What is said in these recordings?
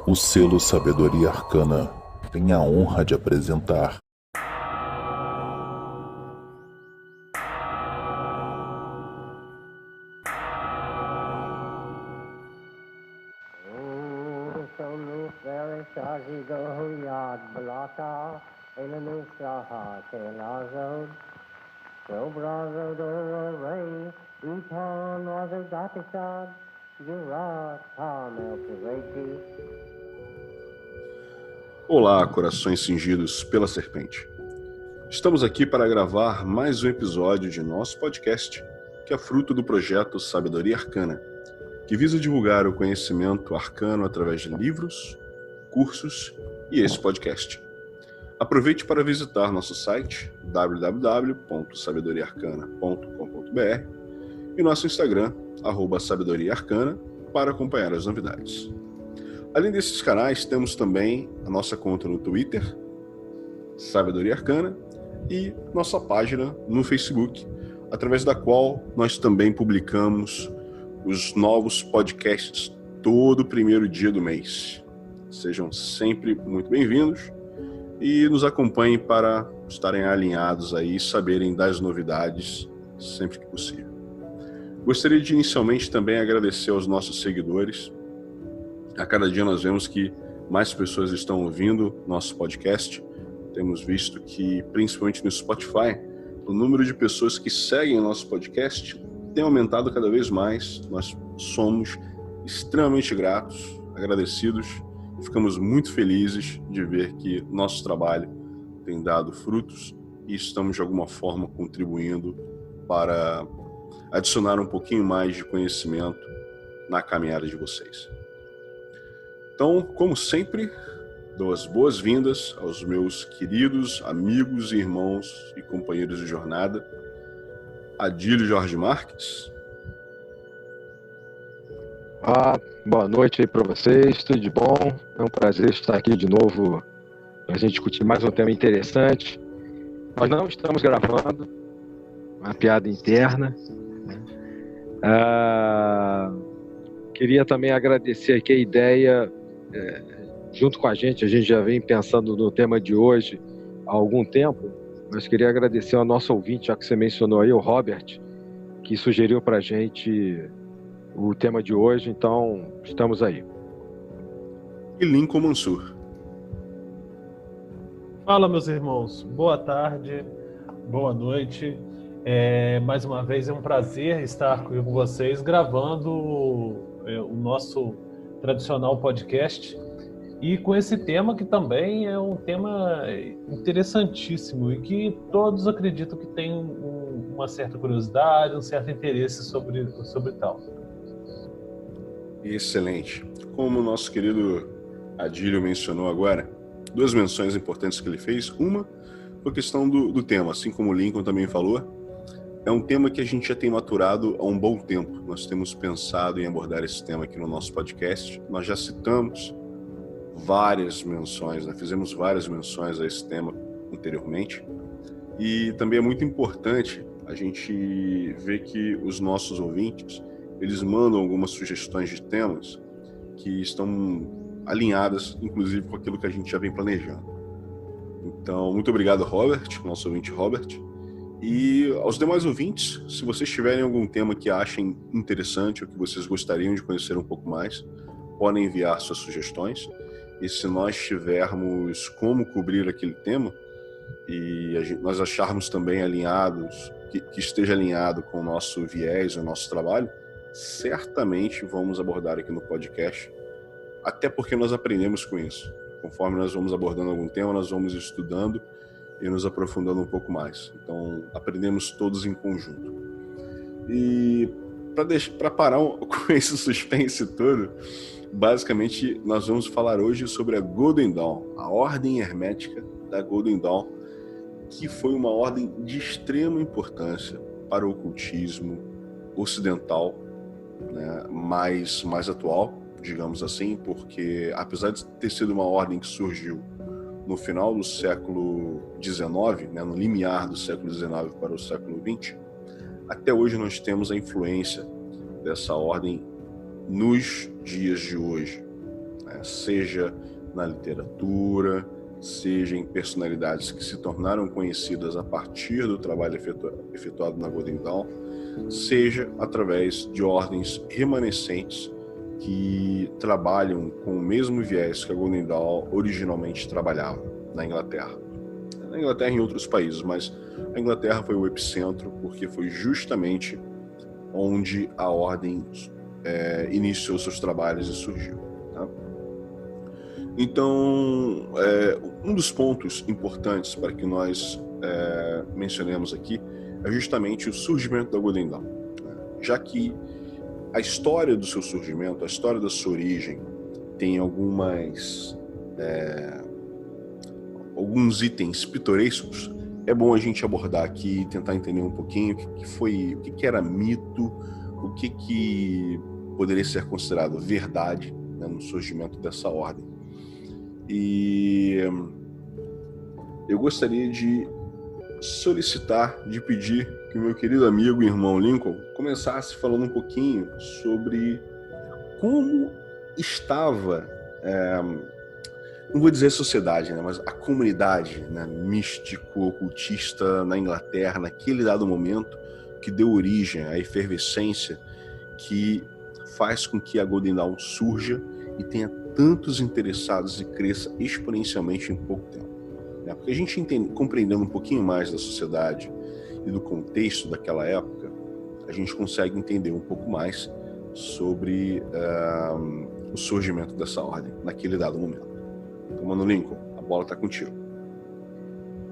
O selo Sabedoria Arcana tem a honra de apresentar Olá, corações cingidos pela serpente. Estamos aqui para gravar mais um episódio de nosso podcast, que é fruto do projeto Sabedoria Arcana, que visa divulgar o conhecimento arcano através de livros, cursos e esse podcast. Aproveite para visitar nosso site www.sabedoriaarcana.com.br e nosso Instagram, @sabedoriaarcana, para acompanhar as novidades. Além desses canais, temos também a nossa conta no Twitter, Sabedoria Arcana, e nossa página no Facebook, através da qual nós também publicamos os novos podcasts todo primeiro dia do mês. Sejam sempre muito bem-vindos e nos acompanhem para estarem alinhados aí e saberem das novidades sempre que possível. Gostaria de inicialmente também agradecer aos nossos seguidores. A cada dia nós vemos que mais pessoas estão ouvindo nosso podcast. Temos visto que, principalmente no Spotify, o número de pessoas que seguem o nosso podcast tem aumentado cada vez mais. Nós somos extremamente gratos, agradecidos, e ficamos muito felizes de ver que nosso trabalho tem dado frutos e estamos, de alguma forma, contribuindo para adicionar um pouquinho mais de conhecimento na caminhada de vocês. Então, como sempre, dou as boas-vindas aos meus queridos amigos, irmãos e companheiros de jornada, Adílio Jorge Marques. Boa noite aí para vocês, tudo de bom? É um prazer estar aqui de novo para a gente discutir mais um tema interessante. Nós não estamos gravando, uma piada interna. Queria também agradecer aqui a ideia. Junto com a gente já vem pensando no tema de hoje há algum tempo, mas queria agradecer ao nosso ouvinte, já que você mencionou aí, o Robert, que sugeriu para a gente o tema de hoje, então estamos aí. E Lincoln Mansur. Fala, meus irmãos, boa tarde, boa noite. Mais uma vez é um prazer estar com vocês gravando o nosso tradicional podcast e com esse tema que também é um tema interessantíssimo e que todos acreditam que tem uma certa curiosidade, um certo interesse sobre tal. Excelente. Como o nosso querido Adílio mencionou agora, duas menções importantes que ele fez. Uma foi a questão do tema, assim como o Lincoln também falou. É um tema que a gente já tem maturado há um bom tempo. Nós temos pensado em abordar esse tema aqui no nosso podcast. Nós já citamos várias menções, fizemos várias menções a esse tema anteriormente. E também é muito importante a gente ver que os nossos ouvintes, eles mandam algumas sugestões de temas que estão alinhadas, inclusive, com aquilo que a gente já vem planejando. Então, muito obrigado, Robert, nosso ouvinte Robert. E aos demais ouvintes, se vocês tiverem algum tema que achem interessante ou que vocês gostariam de conhecer um pouco mais, podem enviar suas sugestões. E se nós tivermos como cobrir aquele tema e nós acharmos também alinhados, que esteja alinhado com o nosso viés, o nosso trabalho, certamente vamos abordar aqui no podcast, até porque nós aprendemos com isso. Conforme nós vamos abordando algum tema, nós vamos estudando e nos aprofundando um pouco mais. Então, aprendemos todos em conjunto. E para parar com esse suspense todo, basicamente nós vamos falar hoje sobre a Golden Dawn, a ordem hermética da Golden Dawn, que foi uma ordem de extrema importância para o ocultismo ocidental, né, mais atual, digamos assim, porque apesar de ter sido uma ordem que surgiu no final do século XIX, né, no limiar do século XIX para o século XX, até hoje nós temos a influência dessa ordem nos dias de hoje. seja na literatura, seja em personalidades que se tornaram conhecidas a partir do trabalho efetuado na Golden Dawn, seja através de ordens remanescentes que trabalham com o mesmo viés que a Golden Dawn originalmente trabalhava na Inglaterra. Na Inglaterra e em outros países, mas a Inglaterra foi o epicentro porque foi justamente onde a ordem iniciou seus trabalhos e surgiu. Tá? Então, um dos pontos importantes para que nós mencionemos aqui é justamente o surgimento da Golden Dawn, né? Já que a história do seu surgimento, a história da sua origem, tem alguns itens pitorescos, é bom a gente abordar aqui e tentar entender um pouquinho o que era mito, o que poderia ser considerado verdade, né, no surgimento dessa ordem. E eu gostaria de solicitar, de pedir que o meu querido amigo e irmão Lincoln começasse falando um pouquinho sobre como estava, não vou dizer a sociedade, né, mas a comunidade, né, místico-ocultista na Inglaterra, naquele dado momento, que deu origem à efervescência que faz com que a Golden Dawn surja e tenha tantos interessados e cresça exponencialmente em pouco tempo. Porque a gente compreendendo um pouquinho mais da sociedade e do contexto daquela época, a gente consegue entender um pouco mais sobre o surgimento dessa ordem naquele dado momento. Então, Mano Lincoln, a bola está contigo.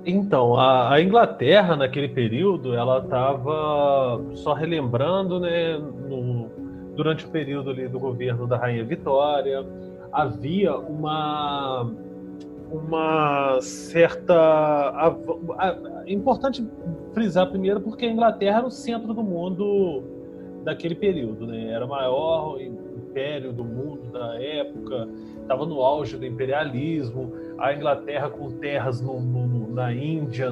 Então, a Inglaterra, naquele período, ela estava, só relembrando, né, durante o período ali do governo da Rainha Vitória, havia uma certa... É importante frisar primeiro porque a Inglaterra era o centro do mundo daquele período, né? Era o maior império do mundo da época, estava no auge do imperialismo, a Inglaterra com terras na Índia,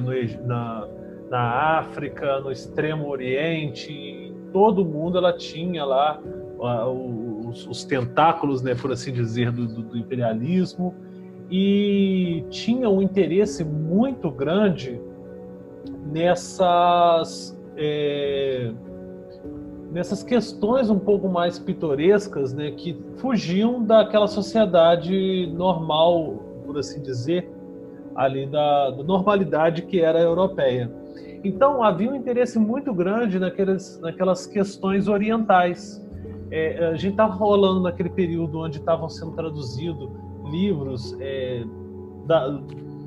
na África, no Extremo Oriente, em todo o mundo ela tinha lá os tentáculos, né, por assim dizer, do imperialismo, e tinha um interesse muito grande nessas questões um pouco mais pitorescas, né, que fugiam daquela sociedade normal, por assim dizer, ali da normalidade que era a europeia. Então havia um interesse muito grande naquelas questões orientais. A gente estava rolando naquele período onde estavam sendo traduzidos livros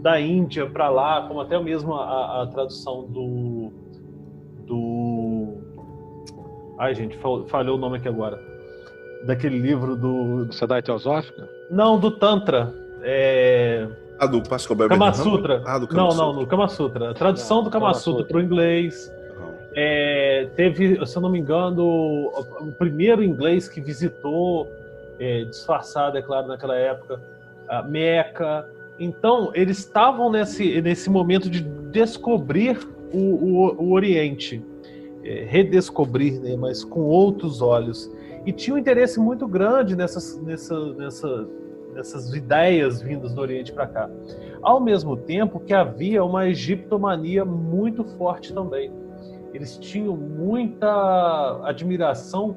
da Índia para lá, como até mesmo a tradução do... Ai, gente, falhou o nome aqui agora. Daquele livro do... Sociedade Teosófica? Não, do Tantra. Do Pascal Beber Kama Sutra. Do Kama Sutra. Não, do Kama Sutra. A tradução do Kama Sutra para o inglês. Teve, se eu não me engano, o primeiro inglês que visitou, disfarçado, é claro, naquela época, a Meca. Então, eles estavam nesse momento de descobrir o Oriente, redescobrir, né, mas com outros olhos. E tinha um interesse muito grande nessas ideias vindas do Oriente para cá. Ao mesmo tempo que havia uma egiptomania muito forte também. Eles tinham muita admiração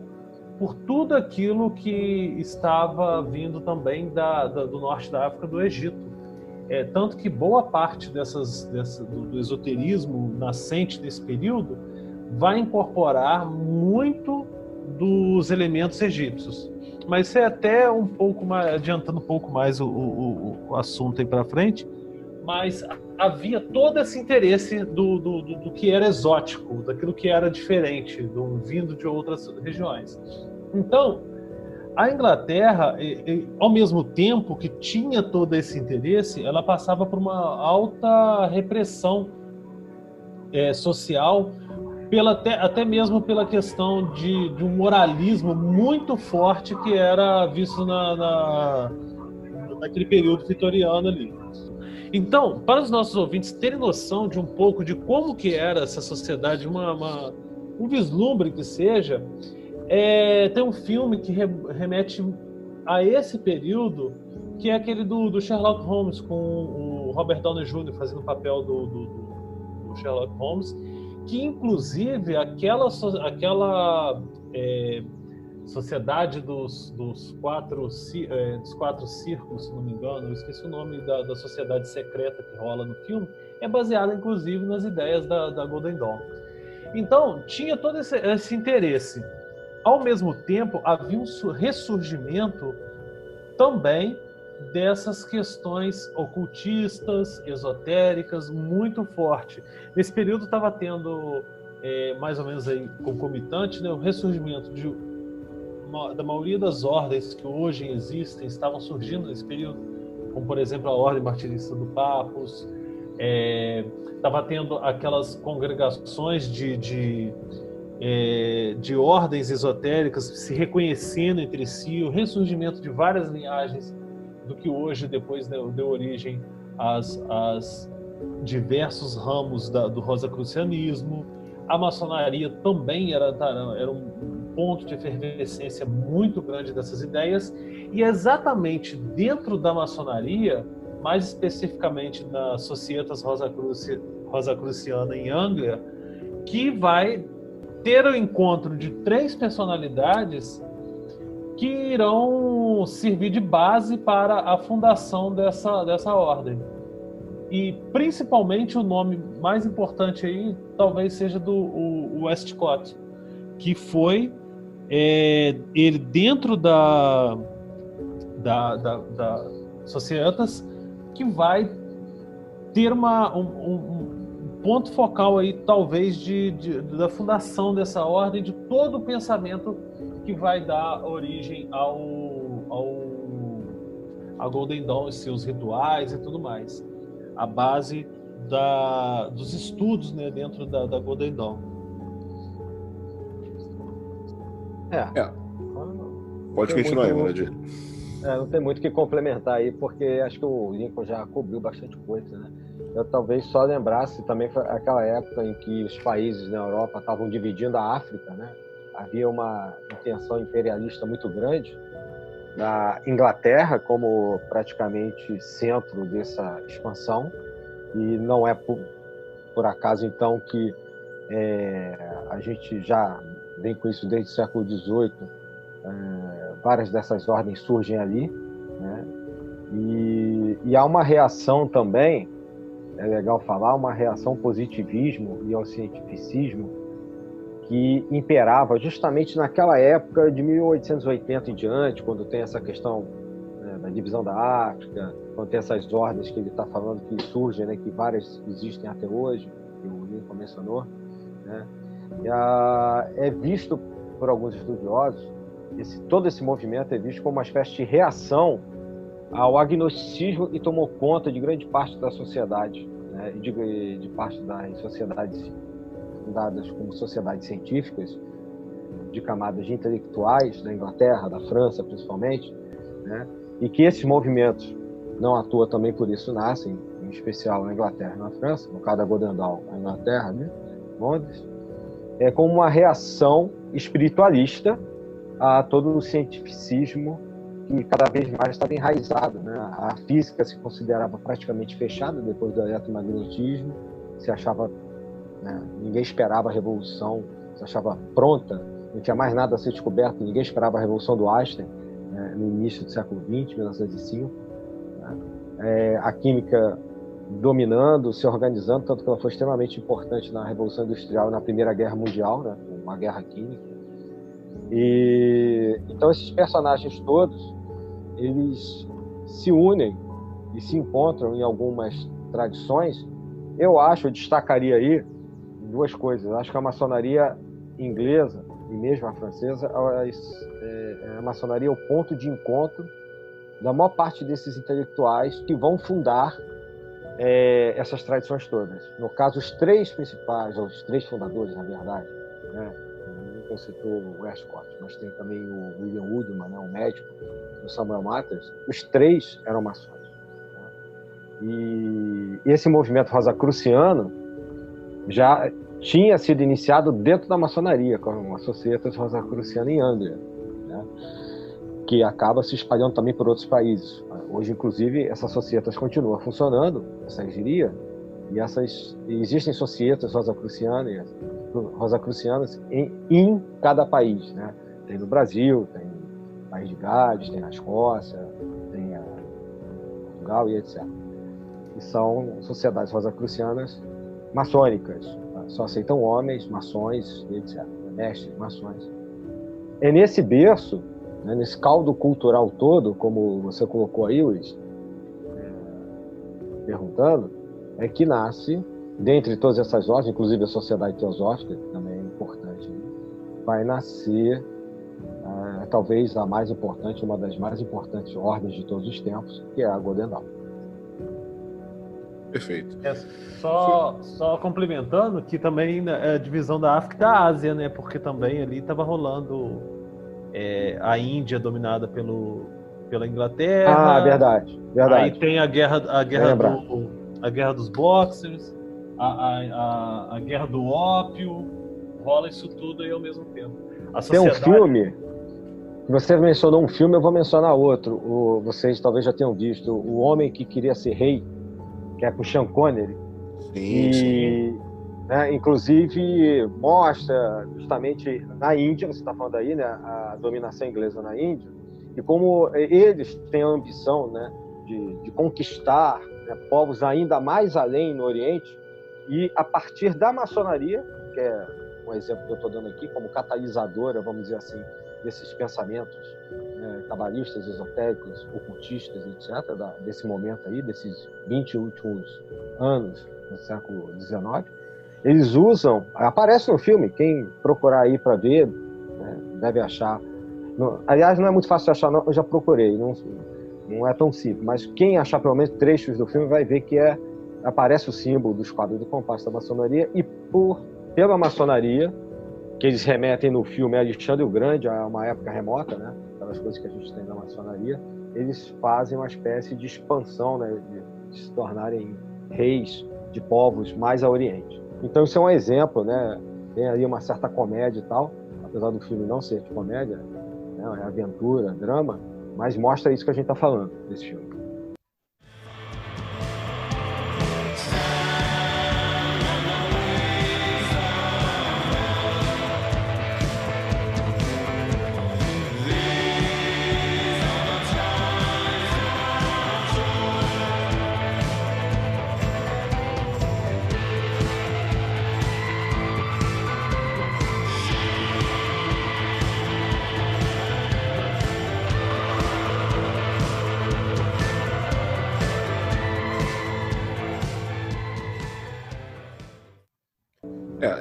por tudo aquilo que estava vindo também do norte da África, do Egito. Tanto que boa parte do esoterismo nascente desse período vai incorporar muito dos elementos egípcios. Mas isso é até um pouco mais, adiantando um pouco mais o assunto aí para frente, mas havia todo esse interesse do que era exótico, daquilo que era diferente, vindo de outras regiões. Então, a Inglaterra, ao mesmo tempo que tinha todo esse interesse, ela passava por uma alta repressão social, até mesmo pela questão de um moralismo muito forte que era visto naquele período vitoriano ali. Então, para os nossos ouvintes terem noção de um pouco de como que era essa sociedade, um vislumbre que seja, tem um filme que remete a esse período, que é aquele do Sherlock Holmes, com o Robert Downey Jr. fazendo o papel do Sherlock Holmes, que inclusive aquela sociedade dos quatro círculos, se não me engano, eu esqueci o nome da sociedade secreta que rola no filme, é baseada inclusive nas ideias da Golden Dawn. Então, tinha todo esse interesse. Ao mesmo tempo, havia um ressurgimento também dessas questões ocultistas, esotéricas, muito forte. Nesse período estava tendo, mais ou menos aí, concomitante, né, o ressurgimento da maioria das ordens que hoje existem, estavam surgindo nesse período, como, por exemplo, a Ordem Martirista do Papos. Estava tendo aquelas congregações de ordens esotéricas se reconhecendo entre si, o ressurgimento de várias linhagens do que hoje depois deu origem às diversos ramos do rosacrucianismo. A maçonaria também era um ponto de efervescência muito grande dessas ideias, e exatamente dentro da maçonaria, mais especificamente na Societas Rosacruciana em Anglia, que vai ter o encontro de 3 personalidades que irão servir de base para a fundação dessa ordem. E principalmente o nome mais importante aí talvez seja do Westcott, que foi ele dentro da Societas, que vai ter um ponto focal aí, talvez, da fundação dessa ordem, de todo o pensamento que vai dar origem a Golden Dawn e seus rituais e tudo mais. A base dos estudos, né, dentro da Golden Dawn. Pode continuar aí, Manadir. Não tem muito o que complementar aí, porque acho que o Lincoln já cobriu bastante coisa, né? Eu talvez só lembrasse também foi aquela época em que os países na Europa estavam dividindo a África, né? Havia uma intenção imperialista muito grande da Inglaterra como praticamente centro dessa expansão, e não é por acaso então que a gente já vem com isso desde o século XVIII. Várias dessas ordens surgem ali, né? E há uma reação também, é legal falar, uma reação ao positivismo e ao cientificismo que imperava justamente naquela época de 1880 em diante, quando tem essa questão, né, da divisão da África, quando tem essas ordens que ele está falando que surgem, né, que várias existem até hoje, que o Lincoln mencionou, né? É visto por alguns estudiosos, todo esse movimento é visto como uma espécie de reação ao agnosticismo que tomou conta de grande parte da sociedade, né, e de parte das sociedades fundadas como sociedades científicas, de camadas de intelectuais da Inglaterra, da França principalmente, né, e que esses movimentos, não à toa também por isso nascem, em especial na Inglaterra e na França, no caso da Golden Dawn, na Inglaterra, né, Londres, como uma reação espiritualista a todo o cientificismo que cada vez mais estava enraizado, né? A física se considerava praticamente fechada depois do eletromagnetismo, se achava, né, ninguém esperava a revolução, se achava pronta, não tinha mais nada a ser descoberto, ninguém esperava a revolução do Einstein, né, no início do século XX, 1905, né? A química dominando, se organizando, tanto que ela foi extremamente importante na Revolução Industrial e na Primeira Guerra Mundial, né, uma guerra química. E então esses personagens todos, eles se unem e se encontram em algumas tradições. Eu destacaria aí 2 coisas. Eu acho que a maçonaria inglesa e mesmo a francesa, a maçonaria é o ponto de encontro da maior parte desses intelectuais que vão fundar essas tradições todas. No caso, os 3 principais, ou os 3 fundadores, na verdade, né? Não citou o Westcott, mas tem também o William Woodman, né, o médico, o Samuel Mathers. Os 3 eram maçons, né? E esse movimento rosacruciano já tinha sido iniciado dentro da maçonaria, com a Societas Rosacruciana em Anglia, né? que acaba se espalhando também por outros países. Hoje, inclusive, essa societas continua funcionando, essa engenharia, e existem societas rosacrucianas em cada país, né? Tem no Brasil, tem no País de Gales, tem na Escócia, tem a Portugal e etc. E são sociedades rosacrucianas maçônicas, tá? Só aceitam homens, maçons e etc. Mestres, maçons. É nesse berço, né, nesse caldo cultural todo, como você colocou aí, Luiz, perguntando, é que nasce, dentre todas essas ordens, inclusive a Sociedade Teosófica, que também é importante, vai nascer talvez a mais importante, uma das mais importantes ordens de todos os tempos, que é a Golden Dawn. Perfeito. Só complementando que também a divisão da África e da Ásia, né? Porque também ali estava rolando a Índia dominada pela Inglaterra. Ah, verdade. Aí tem a guerra dos Boxers, a guerra do ópio, rola isso tudo aí ao mesmo tempo. Tem um filme, você mencionou um filme, eu vou mencionar outro. Vocês talvez já tenham visto, O Homem que Queria Ser Rei, que é com Sean Connery. Sim. Né, inclusive mostra justamente na Índia, você está falando aí, né, a dominação inglesa na Índia, e como eles têm a ambição, né, de conquistar, né, povos ainda mais além no Oriente, e a partir da maçonaria, que é um exemplo que eu estou dando aqui, como catalisadora, vamos dizer assim, desses pensamentos, né, cabalistas, esotéricos, ocultistas, etc., desse momento aí, desses 20 últimos anos do século XIX, eles usam, aparece no filme, quem procurar aí para ver, né, deve achar. Aliás, não é muito fácil de achar, não, eu já procurei, não é tão simples, mas quem achar pelo menos trechos do filme vai ver que aparece o símbolo dos quadros do compasso da maçonaria, e pela maçonaria, que eles remetem no filme a Alexandre o Grande, a uma época remota, né, pelas coisas que a gente tem na maçonaria, eles fazem uma espécie de expansão, né, de se tornarem reis de povos mais a Oriente. Então isso é um exemplo, né? Tem ali uma certa comédia e tal, apesar do filme não ser de comédia, né? É aventura, drama, mas mostra isso que a gente está falando desse filme.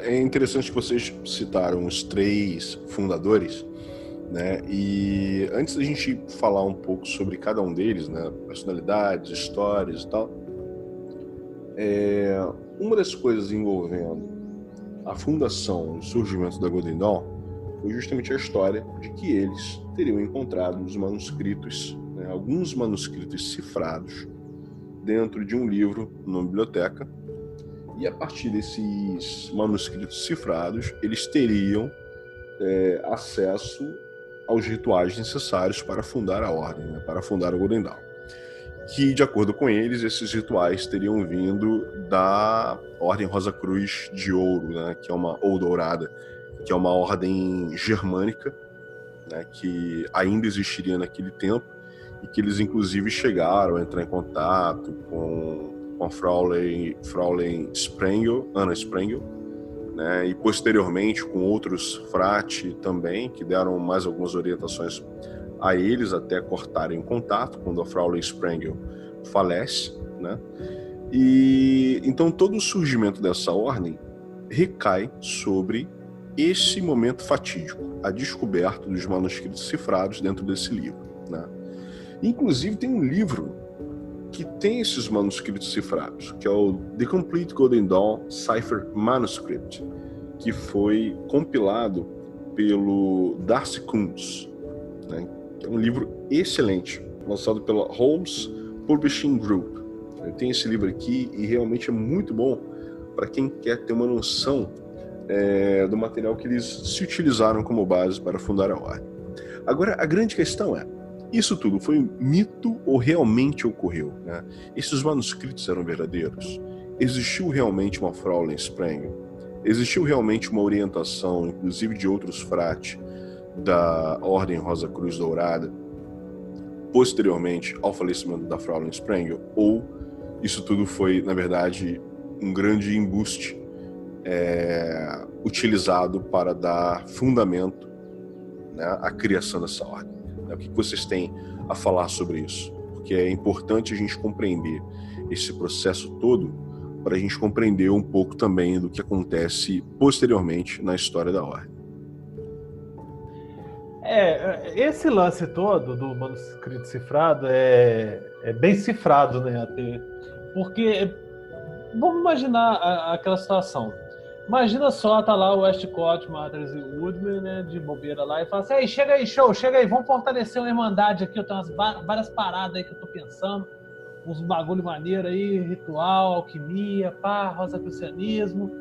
É interessante que vocês citaram os 3 fundadores, né? E antes da gente falar um pouco sobre cada um deles, né? Personalidades, histórias e tal, uma das coisas envolvendo a fundação e o surgimento da Golden Dawn foi justamente a história de que eles teriam encontrado os manuscritos, né? Alguns manuscritos cifrados dentro de um livro numa biblioteca. E a partir desses manuscritos cifrados, eles teriam acesso aos rituais necessários para fundar a ordem, né, para fundar o Golden Dawn. Que, de acordo com eles, esses rituais teriam vindo da Ordem Rosa Cruz de Ouro, né, ou Dourada, que é uma ordem germânica, né, que ainda existiria naquele tempo, e que eles, inclusive, chegaram a entrar em contato com a Fraulein Sprengel, Anna Sprengel, né, e posteriormente com outros frati também, que deram mais algumas orientações a eles até cortarem o contato quando a Fraulein Sprengel falece, né? E então todo o surgimento dessa ordem recai sobre esse momento fatídico, a descoberta dos manuscritos cifrados dentro desse livro, né? Inclusive tem um livro que tem esses manuscritos cifrados, que é o The Complete Golden Dawn Cipher Manuscript, que foi compilado pelo Darcy Kuntz, né, que é um livro excelente, lançado pela Holmes Publishing Group. Eu tenho esse livro aqui e realmente é muito bom para quem quer ter uma noção do material que eles se utilizaram como base para fundar a ordem. Agora, a grande questão é, Isso tudo foi um mito ou realmente ocorreu? Né? Esses manuscritos eram verdadeiros? Existiu realmente uma Fraulein Sprengel? Existiu realmente uma orientação, inclusive de outros frates da Ordem Rosa Cruz Dourada, posteriormente ao falecimento da Fraulein Sprengel? Ou isso tudo foi, na verdade, um grande embuste utilizado para dar fundamento, né, à criação dessa ordem? O que vocês têm a falar sobre isso? Porque é importante a gente compreender esse processo todo para a gente compreender um pouco também do que acontece posteriormente na história da ordem. Esse lance todo do manuscrito cifrado é bem cifrado, né, até, porque vamos imaginar aquela situação. Imagina só, tá lá o Westcott, Mathers e Woodman, né, de bobeira lá, e fala assim: chega aí, show, chega aí, vamos fortalecer uma irmandade aqui, eu tenho várias paradas aí que eu tô pensando, uns bagulho maneiro aí, ritual, alquimia, rosacrucianismo.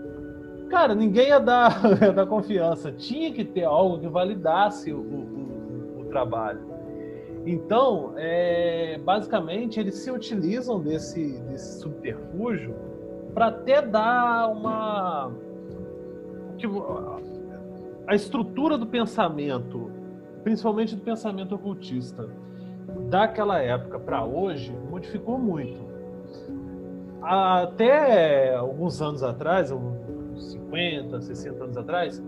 Cara, ninguém ia dar confiança, tinha que ter algo que validasse o trabalho. Então, basicamente, eles se utilizam desse subterfúgio para até dar a estrutura do pensamento, principalmente do pensamento ocultista, daquela época para hoje, modificou muito. Até alguns anos atrás, uns 50, 60 anos atrás,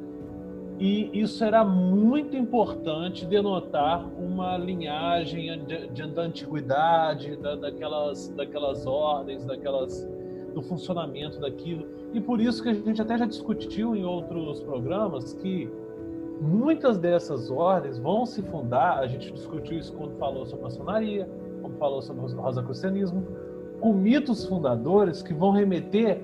e isso era muito importante denotar uma linhagem da antiguidade, daquelas ordens, do funcionamento daquilo. E por isso que a gente até já discutiu em outros programas que muitas dessas ordens vão se fundar, a gente discutiu isso quando falou sobre maçonaria, quando falou sobre o rosacrucianismo, com mitos fundadores que vão remeter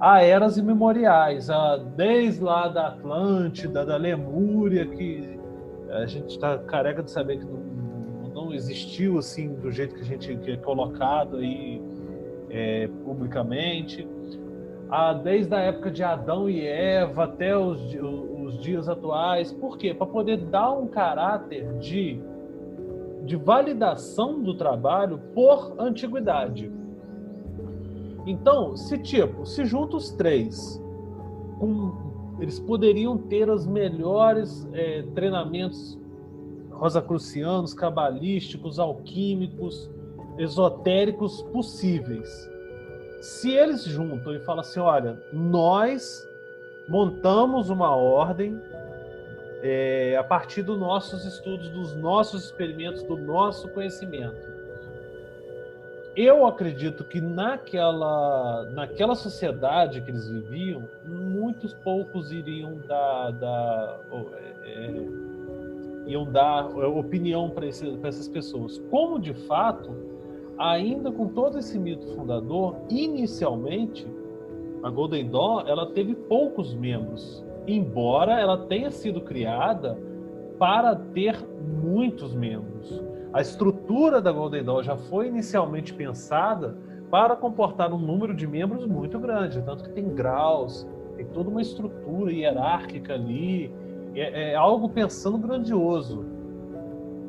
a eras imemoriais, desde lá da Atlântida, da Lemúria, que a gente está careca de saber que não existiu assim do jeito que a gente que é colocado aí publicamente, desde a época de Adão e Eva até os dias atuais. Por quê? Para poder dar um caráter de validação do trabalho por antiguidade. Então, se junta os três, eles poderiam ter os melhores treinamentos rosacrucianos, cabalísticos, alquímicos, esotéricos possíveis. Se eles juntam e falam assim: olha, nós montamos uma ordem a partir dos nossos estudos, dos nossos experimentos, do nosso conhecimento. Eu acredito que naquela sociedade que eles viviam, muitos poucos iriam dar opinião para essas pessoas. Como, de fato, ainda com todo esse mito fundador, inicialmente, a Golden Dawn ela teve poucos membros, embora ela tenha sido criada para ter muitos membros. A estrutura da Golden Dawn já foi inicialmente pensada para comportar um número de membros muito grande, tanto que tem graus, tem toda uma estrutura hierárquica ali, é algo pensando grandioso,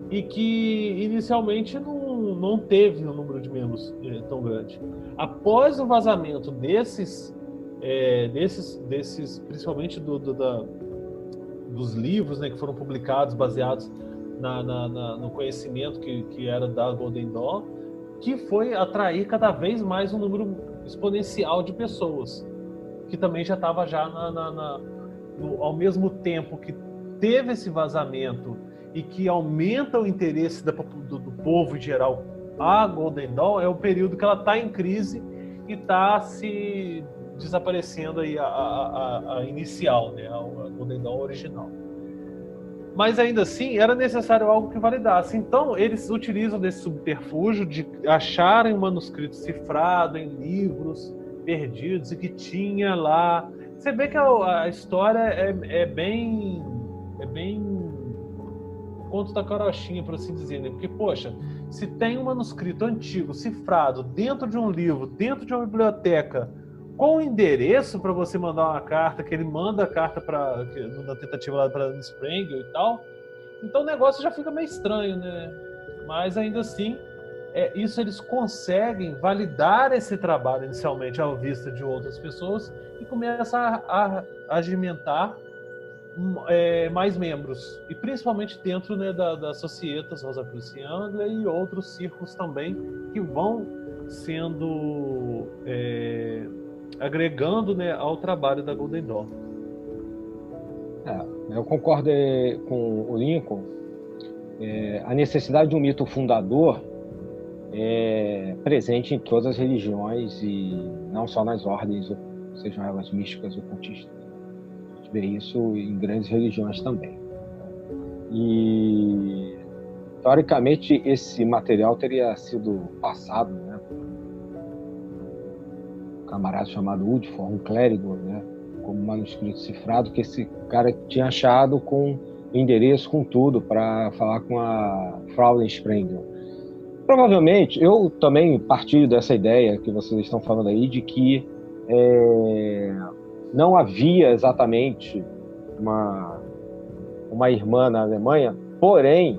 e que inicialmente não teve um número de membros tão grande. Após o vazamento desses principalmente dos livros, né, que foram publicados baseados no conhecimento que era da Golden Dawn, que foi atrair cada vez mais um número exponencial de pessoas, que também já estava ao mesmo tempo que teve esse vazamento e que aumenta o interesse do povo em geral. A Golden Dawn é o período que ela está em crise e está se desaparecendo aí a inicial, né, a Golden Dawn original. Mas ainda assim era necessário algo que validasse. Então eles utilizam desse subterfúgio de acharem um manuscrito cifrado em livros perdidos e que tinha lá. Você vê que a história é bem conto da carochinha, por assim dizer, né? Porque, poxa, se tem um manuscrito antigo, cifrado, dentro de um livro, dentro de uma biblioteca, com o endereço para você mandar uma carta, que ele manda a carta na tentativa lá para Sprengel e tal, então o negócio já fica meio estranho, né? mas ainda assim, isso eles conseguem validar esse trabalho inicialmente à vista de outras pessoas e começa a agimentar mais membros, e principalmente dentro, né, das Societas Rosacruciana e outros círculos também que vão sendo agregando, né, ao trabalho da Golden Dawn. Eu concordo com o Lincoln. A necessidade de um mito fundador é presente em todas as religiões e não só nas ordens, sejam elas místicas ou cultistas. A gente vê isso em grandes religiões também. E, teoricamente, esse material teria sido passado, né, por um camarada chamado Woodford, um clérigo, né, como manuscrito cifrado, que esse cara tinha achado com endereço, com tudo, para falar com a Fraulein Sprengel. Provavelmente, eu também partilho dessa ideia que vocês estão falando aí, de que não havia exatamente uma irmã na Alemanha, porém,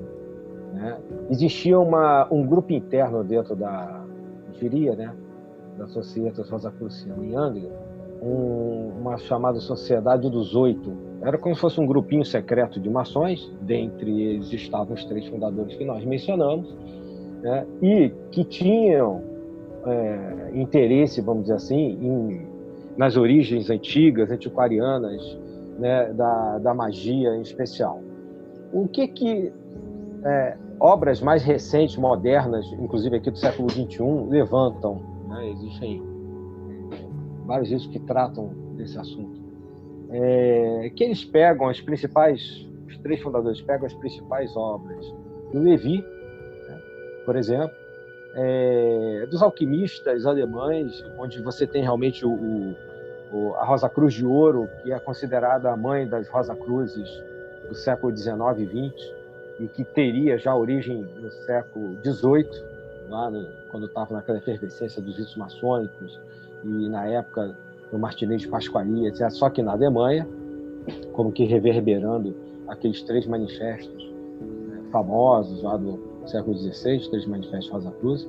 né, existia um grupo interno dentro da, diria, né, da Societas Rosacruciana em Anglia, uma chamada Sociedade dos Oito. Era como se fosse um grupinho secreto de maçons, dentre eles estavam os 3 fundadores que nós mencionamos, né, e que tinham interesse, vamos dizer assim, nas origens antigas, antiquarianas, né, da magia em especial. O que obras mais recentes, modernas, inclusive aqui do século XXI, levantam, né? Existem vários livros que tratam desse assunto, que eles pegam os 3 fundadores pegam as principais obras do Levi, né, por exemplo, dos alquimistas alemães, onde você tem realmente a Rosa Cruz de Ouro, que é considerada a mãe das Rosa Cruzes do século XIX e XX, e que teria já origem no século XVIII, quando estava naquela efervescência dos ritos maçônicos, e na época do Martinez de Pasqualia, etc. Só que na Alemanha, como que reverberando aqueles 3 manifestos, né, famosos lá do século XVI, 3 manifestos Rosa Cruz.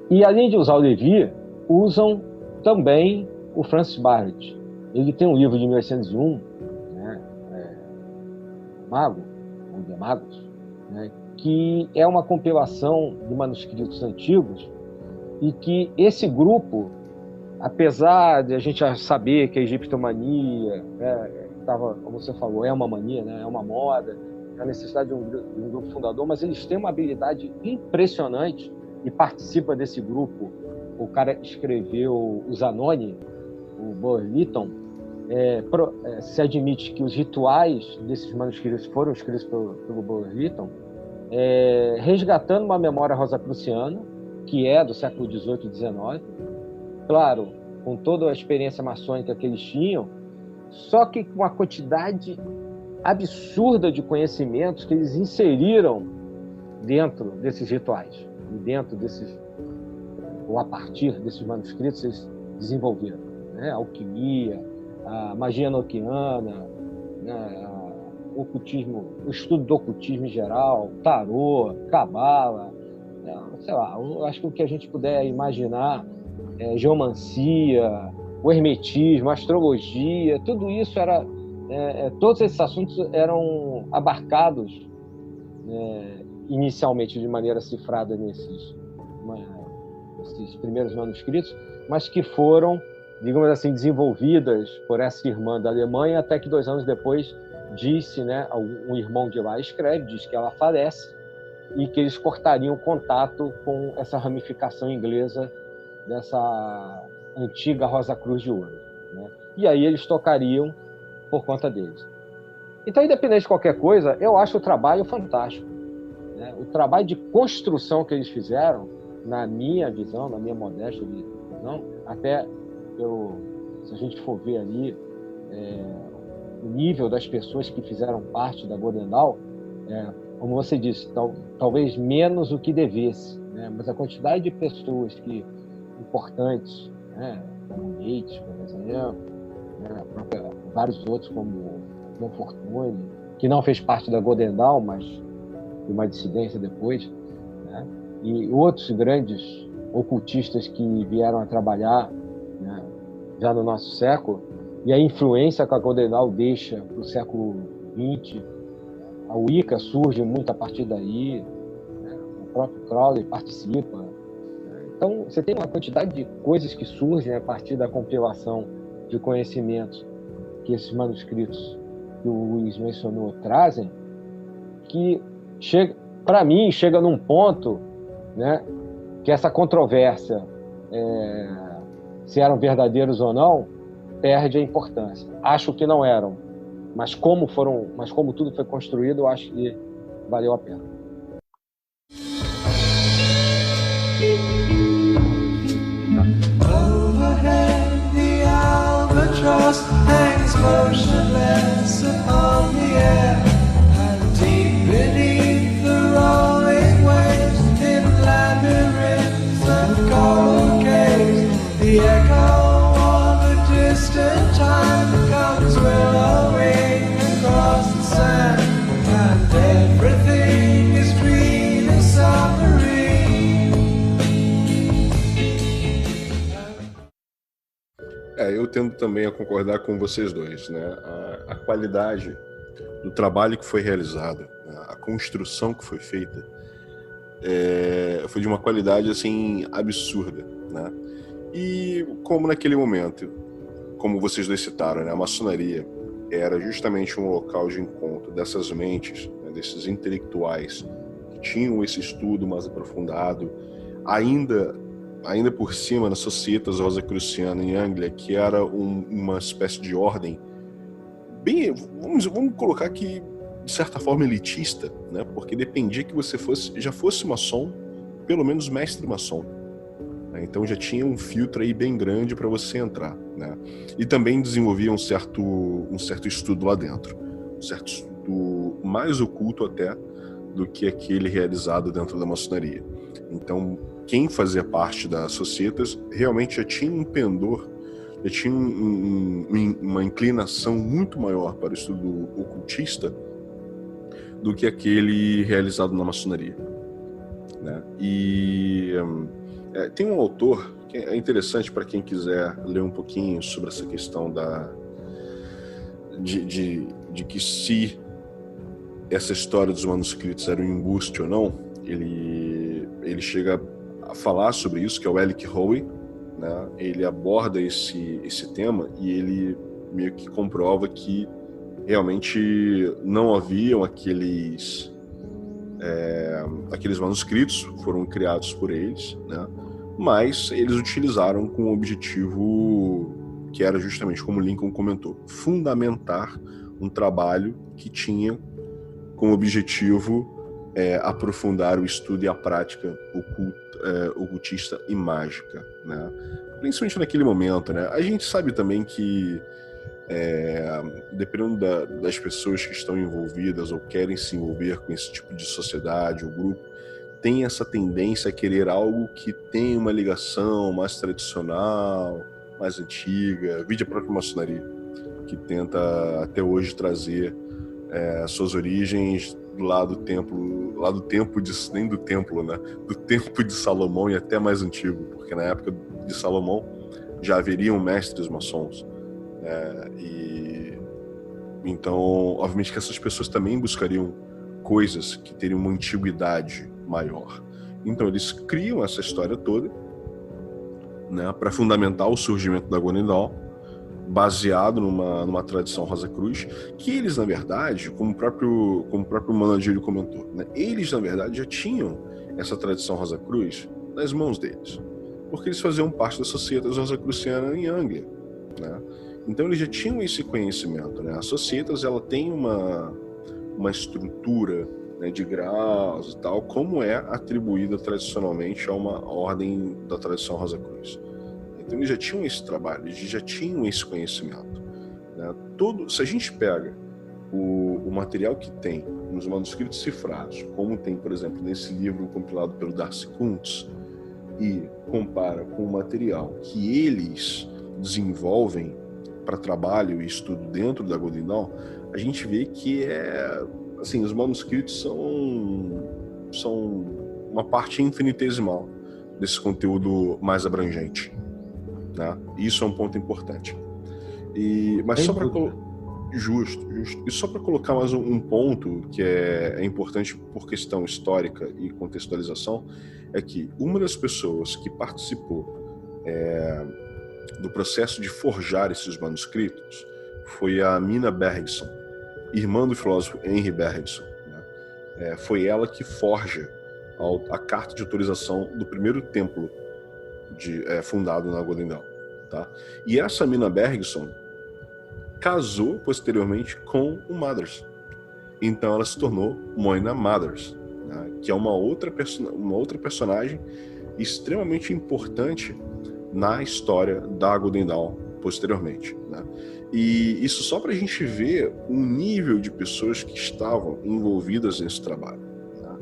E além de usar o Levi, usam também o Francis Barrett. Ele tem um livro de 1801, né, Mago, ou de Magos, né, que é uma compilação de manuscritos antigos, e que esse grupo, apesar de a gente já saber que a egiptomania estava, como você falou, é uma mania, né, é uma moda, a necessidade de um grupo fundador, mas eles têm uma habilidade impressionante e participa desse grupo. O cara escreveu o Zanoni, o Burlyton, se admite que os rituais desses manuscritos foram escritos pelo Burlyton, resgatando uma memória rosacruciana, que é do século XVIII e XIX, claro, com toda a experiência maçônica que eles tinham, só que com uma quantidade absurda de conhecimentos que eles inseriram dentro desses rituais, e dentro desses, ou a partir desses manuscritos, eles desenvolveram, né? A alquimia, a magia enoquiana, né? O ocultismo, o estudo do ocultismo em geral, tarô, cabala, sei lá, eu acho que o que a gente puder imaginar, geomancia, o hermetismo, a astrologia, tudo isso era, todos esses assuntos eram abarcados inicialmente de maneira cifrada nesses primeiros manuscritos, mas que foram, digamos assim, desenvolvidas por essa irmã da Alemanha, até que 2 anos depois disse, né, um irmão de lá escreve, diz que ela falece e que eles cortariam contato com essa ramificação inglesa dessa antiga Rosa Cruz de Ouro, né? E aí eles tocariam por conta deles. Então, independente de qualquer coisa, eu acho o trabalho fantástico, né? O trabalho de construção que eles fizeram, na minha visão, na minha modesta visão, até se a gente for ver ali o nível das pessoas que fizeram parte da Golden Dawn, como você disse, talvez menos do que devesse, né? Mas a quantidade de pessoas importantes, né? Como Gates, por exemplo, né? Vários outros, como John Fortune, que não fez parte da Golden Dawn, mas uma dissidência depois, né? E outros grandes ocultistas que vieram a trabalhar, né, já no nosso século, e a influência que a Golden Dawn deixa para o século XX. A Wicca surge muito a partir daí, né? O próprio Crowley participa, né? Então, você tem uma quantidade de coisas que surgem a partir da compilação de conhecimentos que esses manuscritos que o Luiz mencionou trazem, que, para mim, chega num ponto, né, que essa controvérsia, se eram verdadeiros ou não, perde a importância. Acho que não eram, mas como tudo foi construído, eu acho que valeu a pena. Overhead, the albatross hangs motionless upon the air, and deep beneath the rolling waves, in labyrinths of coral caves, the echo of a distant time comes willowing across the sand, and everything is green and summery. Eu tendo também a concordar com vocês dois, né? A qualidade do trabalho que foi realizado, né? A construção que foi feita, foi de uma qualidade assim absurda, né? E como naquele momento, como vocês dois citaram, né? A maçonaria era justamente um local de encontro dessas mentes, né? Desses intelectuais que tinham esse estudo mais aprofundado, ainda por cima na Societas Rosicruciana em Anglia, que era uma espécie de ordem bem, vamos colocar aqui, de certa forma elitista, né? Porque dependia que você já fosse maçom, pelo menos mestre maçom, né? Então já tinha um filtro aí bem grande para você entrar, né? E também desenvolvia um certo estudo lá dentro, um certo estudo mais oculto até do que aquele realizado dentro da maçonaria. Então, quem fazia parte da Societas realmente já tinha um pendor, já tinha uma inclinação muito maior para o estudo ocultista do que aquele realizado na maçonaria, né? E tem um autor que é interessante para quem quiser ler um pouquinho sobre essa questão de que se essa história dos manuscritos era um embuste ou não. Ele chega a falar sobre isso, que é o Elick Howe, né? Ele aborda esse tema e ele meio que comprova que realmente não haviam aqueles manuscritos, foram criados por eles, né? Mas eles utilizaram com um objetivo que era justamente, como Lincoln comentou, fundamentar um trabalho que tinha como objetivo aprofundar o estudo e a prática ocultista e mágica, né? Principalmente naquele momento, né? A gente sabe também que dependendo das pessoas que estão envolvidas ou querem se envolver com esse tipo de sociedade ou grupo, tem essa tendência a querer algo que tem uma ligação mais tradicional, mais antiga, vide a própria maçonaria, que tenta até hoje trazer suas origens do tempo nem do templo, né? Do tempo de Salomão e até mais antigo, porque na época de Salomão já haveriam mestres maçons, e então, obviamente que essas pessoas também buscariam coisas que teriam uma antiguidade maior. Então eles criam essa história toda, né, para fundamentar o surgimento da Golden Dawn, baseado numa tradição Rosa Cruz, que eles, na verdade, como o próprio Manadilho comentou, né, eles, na verdade, já tinham essa tradição Rosa Cruz nas mãos deles, porque eles faziam parte da Societas Rosicruciana em Anglia, né? Então eles já tinham esse conhecimento, né? A Societas, ela tem uma estrutura, né, de graus e tal, como é atribuída tradicionalmente a uma ordem da tradição Rosa Cruz. Então eles já tinham esse trabalho, eles já tinham esse conhecimento, né? Se a gente pega o material que tem nos manuscritos cifrados, como tem, por exemplo, nesse livro compilado pelo Darcy Kuntz, e compara com o material que eles desenvolvem para trabalho e estudo dentro da Golden Dawn, a gente vê que assim, os manuscritos são uma parte infinitesimal desse conteúdo mais abrangente, né? Isso é um ponto importante. Mas só para justo. E só para colocar mais um ponto que é importante por questão histórica e contextualização, é que uma das pessoas que participou do processo de forjar esses manuscritos foi a Mina Bergson, irmã do filósofo Henry Bergson, né? Foi ela que forja a carta de autorização do primeiro templo fundado na Golden Dawn, tá? E essa Mina Bergson casou posteriormente com o Mothers. Então ela se tornou Moina Mothers, né? Que é uma outra personagem extremamente importante na história da Golden Dawn posteriormente, né? E isso só para a gente ver o nível de pessoas que estavam envolvidas nesse trabalho, né?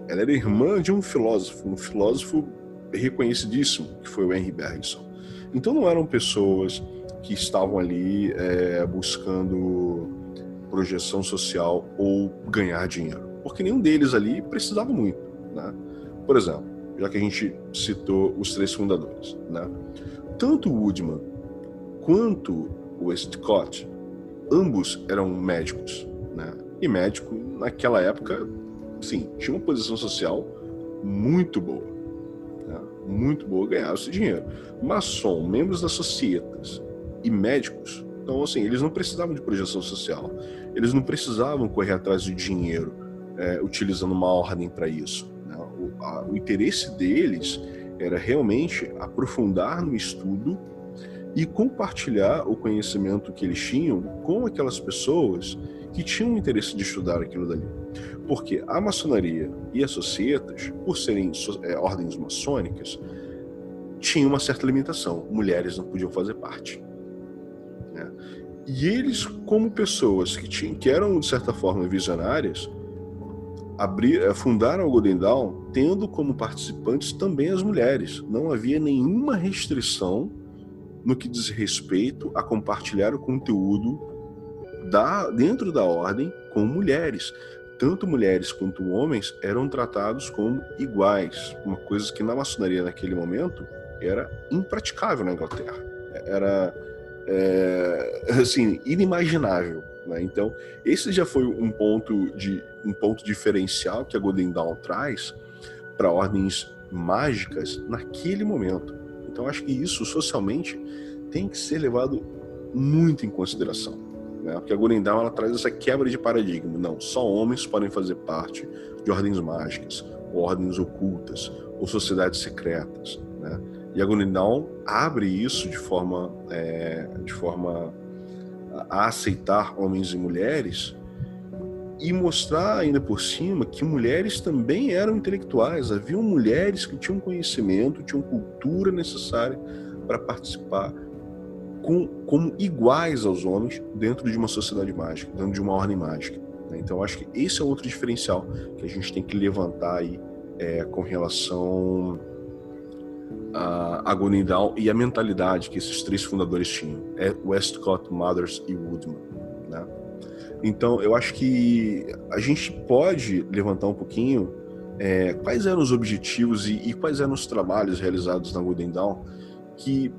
Ela era irmã de um filósofo reconhecidíssimo, que foi o Henry Bergson. Então não eram pessoas que estavam ali buscando projeção social ou ganhar dinheiro, porque nenhum deles ali precisava muito, né? Por exemplo, já que a gente citou os 3 fundadores, né? Tanto o Woodman quanto o Westcott, ambos eram médicos, né? E médico, naquela época, sim, tinha uma posição social muito boa, né? Muito boa, ganhava-se dinheiro. Maçom, membros das societas e médicos, então, assim, eles não precisavam de projeção social, eles não precisavam correr atrás de dinheiro, utilizando uma ordem para isso, né? O interesse deles era realmente aprofundar no estudo e compartilhar o conhecimento que eles tinham com aquelas pessoas que tinham interesse de estudar aquilo dali. Porque a maçonaria e as societas, por serem ordens maçônicas, tinham uma certa limitação. Mulheres não podiam fazer parte, né? E eles, como pessoas que eram, de certa forma, visionárias, fundaram a Golden Dawn tendo como participantes também as mulheres. Não havia nenhuma restrição no que diz respeito a compartilhar o conteúdo dentro da ordem com mulheres. Tanto mulheres quanto homens eram tratados como iguais, uma coisa que na maçonaria naquele momento era impraticável na Inglaterra. Era assim, inimaginável, né? Então, esse já foi um ponto diferencial que a Golden Dawn traz para ordens mágicas naquele momento. Então, acho que isso, socialmente, tem que ser levado muito em consideração, né? Porque a Golden Dawn, ela traz essa quebra de paradigma. Não, só homens podem fazer parte de ordens mágicas, ou ordens ocultas, ou sociedades secretas, né? E a Golden Dawn abre isso de forma a aceitar homens e mulheres e mostrar ainda por cima que mulheres também eram intelectuais. Haviam mulheres que tinham conhecimento, tinham cultura necessária para participar como iguais aos homens dentro de uma sociedade mágica, dentro de uma ordem mágica, né? Então acho que esse é outro diferencial que a gente tem que levantar aí com relação a Golden Dawn e a mentalidade que esses 3 fundadores tinham, Westcott, Mothers e Woodman, né? Então eu acho que a gente pode levantar um pouquinho quais eram os objetivos e quais eram os trabalhos realizados na Golden Dawn que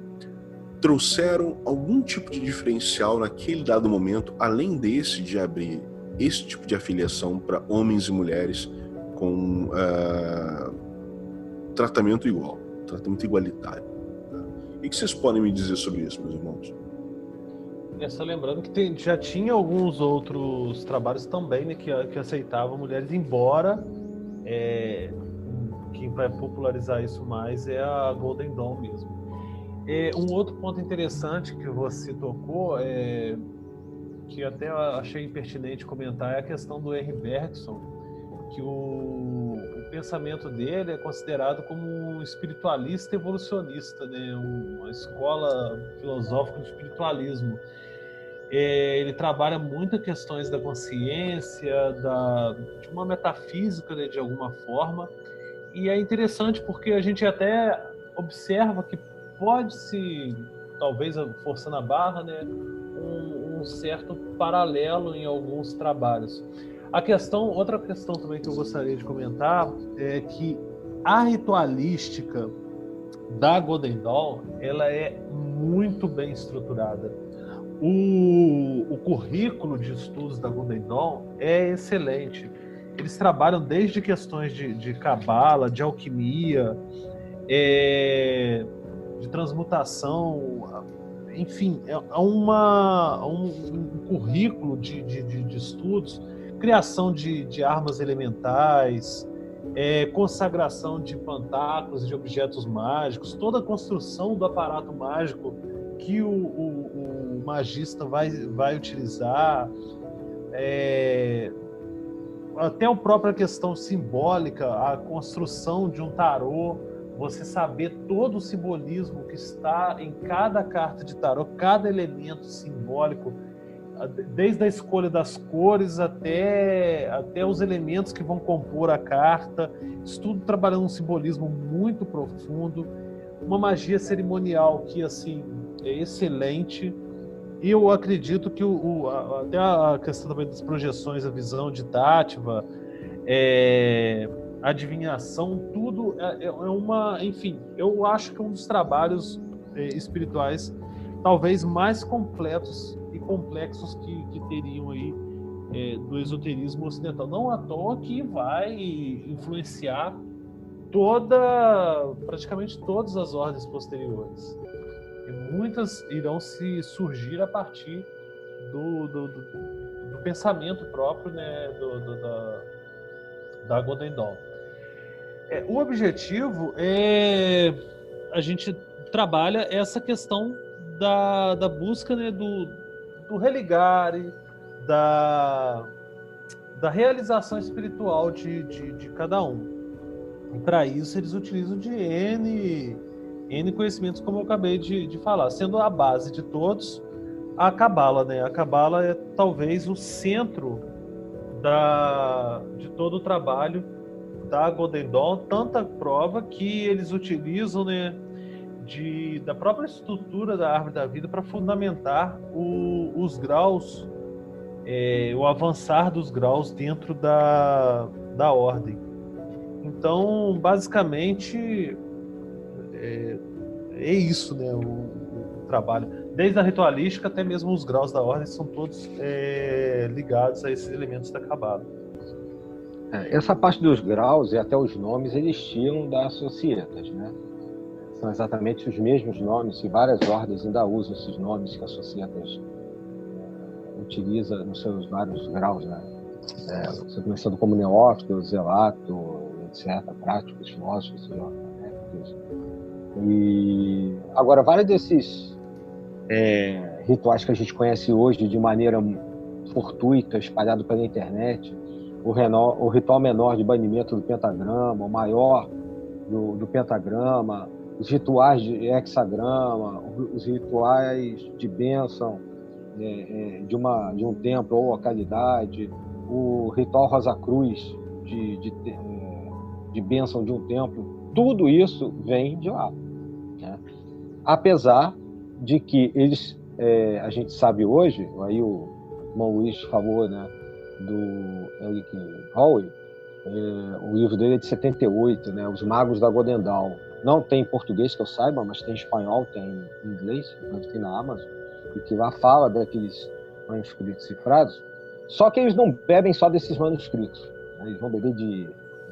trouxeram algum tipo de diferencial naquele dado momento, além desse de abrir esse tipo de afiliação para homens e mulheres com tratamento igual, tratamento igualitário, né? E o que vocês podem me dizer sobre isso, meus irmãos? Só lembrando que já tinha alguns outros trabalhos também, né, que aceitavam mulheres, embora quem vai popularizar isso mais é a Golden Dawn mesmo. Um outro ponto interessante que você tocou, que até achei pertinente comentar, é a questão do Henry Bergson, que o pensamento dele é considerado como um espiritualista evolucionista, né? Uma escola filosófica de espiritualismo. Ele trabalha muito questões da consciência, de uma metafísica, né, de alguma forma, e é interessante porque a gente até observa que pode-se, talvez forçando a barra, né, um certo paralelo em alguns trabalhos. Outra questão também que eu gostaria de comentar é que a ritualística da Golden Dawn, ela é muito bem estruturada. O currículo de estudos da Golden Dawn é excelente. Eles trabalham desde questões de cabala, de alquimia, de transmutação, enfim, é um currículo de estudos, criação de armas elementais, consagração de pantáculos e de objetos mágicos, toda a construção do aparato mágico que o magista vai utilizar, até a própria questão simbólica, a construção de um tarô, você saber todo o simbolismo que está em cada carta de tarô, cada elemento simbólico, desde a escolha das cores até os elementos que vão compor a carta, isso tudo trabalhando um simbolismo muito profundo, uma magia cerimonial que assim é excelente. E eu acredito que até a questão também das projeções, a visão de dádiva, a adivinhação, tudo enfim, eu acho que é um dos trabalhos espirituais talvez mais completos e complexos que teriam aí do esoterismo ocidental. Não à toa que vai influenciar praticamente todas as ordens posteriores. E muitas irão se surgir a partir do pensamento próprio, né, da Golden Dawn. O objetivo a gente trabalha essa questão da busca, né, do religare, da realização espiritual de cada um. E para isso eles utilizam de N conhecimentos, como eu acabei de falar, sendo a base de todos a Cabala, né? A Cabala é talvez o centro de todo o trabalho da Golden Dawn, tanta prova que eles utilizam, né, da própria estrutura da árvore da vida para fundamentar os graus, o avançar dos graus dentro da ordem. Então, basicamente, é isso, né, o trabalho. Desde a ritualística até mesmo os graus da ordem são todos ligados a esses elementos da Cabala. Essa parte dos graus e até os nomes, eles tiram das Societas, né? São exatamente os mesmos nomes, e várias ordens ainda usam esses nomes que a Societas utiliza nos seus vários graus, né? Você começando como neófito, zelato, etc., práticos, filósofos, e agora vários desses rituais que a gente conhece hoje de maneira fortuita, espalhado pela internet, o ritual menor de banimento do pentagrama, o maior do pentagrama, os rituais de hexagrama, os rituais de bênção de um templo ou localidade, o ritual Rosa Cruz de bênção de um templo, tudo isso vem de lá, né? Apesar de que eles, a gente sabe hoje, aí o irmão Luiz falou, né, do Eric Howey, o livro dele é de 78, né, Os Magos da Golden Dawn. Não tem em português que eu saiba, mas tem em espanhol, tem em inglês, tem na Amazon, e que lá fala daqueles manuscritos cifrados. Só que eles não bebem só desses manuscritos, né? Eles vão beber de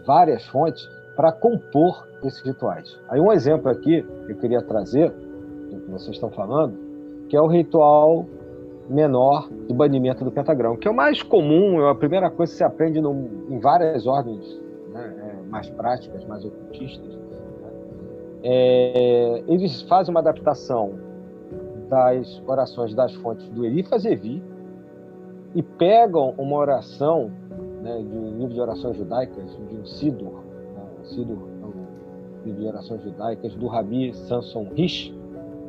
várias fontes para compor esses rituais. Aí um exemplo aqui que eu queria trazer, do que vocês estão falando, que é o ritual menor do banimento do pentagrama, que é o mais comum, é a primeira coisa que se aprende em várias ordens, né, mais práticas, mais ocultistas. Eles fazem uma adaptação das orações das fontes do Eliphas Levi e pegam uma oração, né, de um livro de orações judaicas, de um Siddur, né, o Siddur é um livro de orações judaicas do Rabi Samson Rish,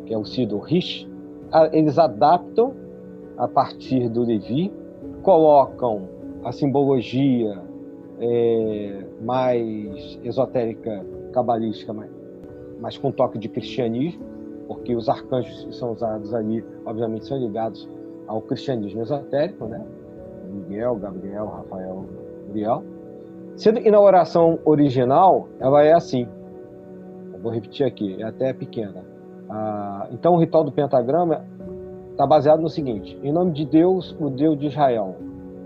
que é o Siddur Rish. Eles adaptam a partir do Levi, colocam a simbologia mais esotérica, cabalística, mas com toque de cristianismo, porque os arcanjos que são usados ali, obviamente, são ligados ao cristianismo esotérico, né? Miguel, Gabriel, Rafael, Uriel. Sendo que na oração original, ela é assim. Eu vou repetir aqui, é até pequena. Então, o ritual do pentagrama está baseado no seguinte: em nome de Deus, o Deus de Israel,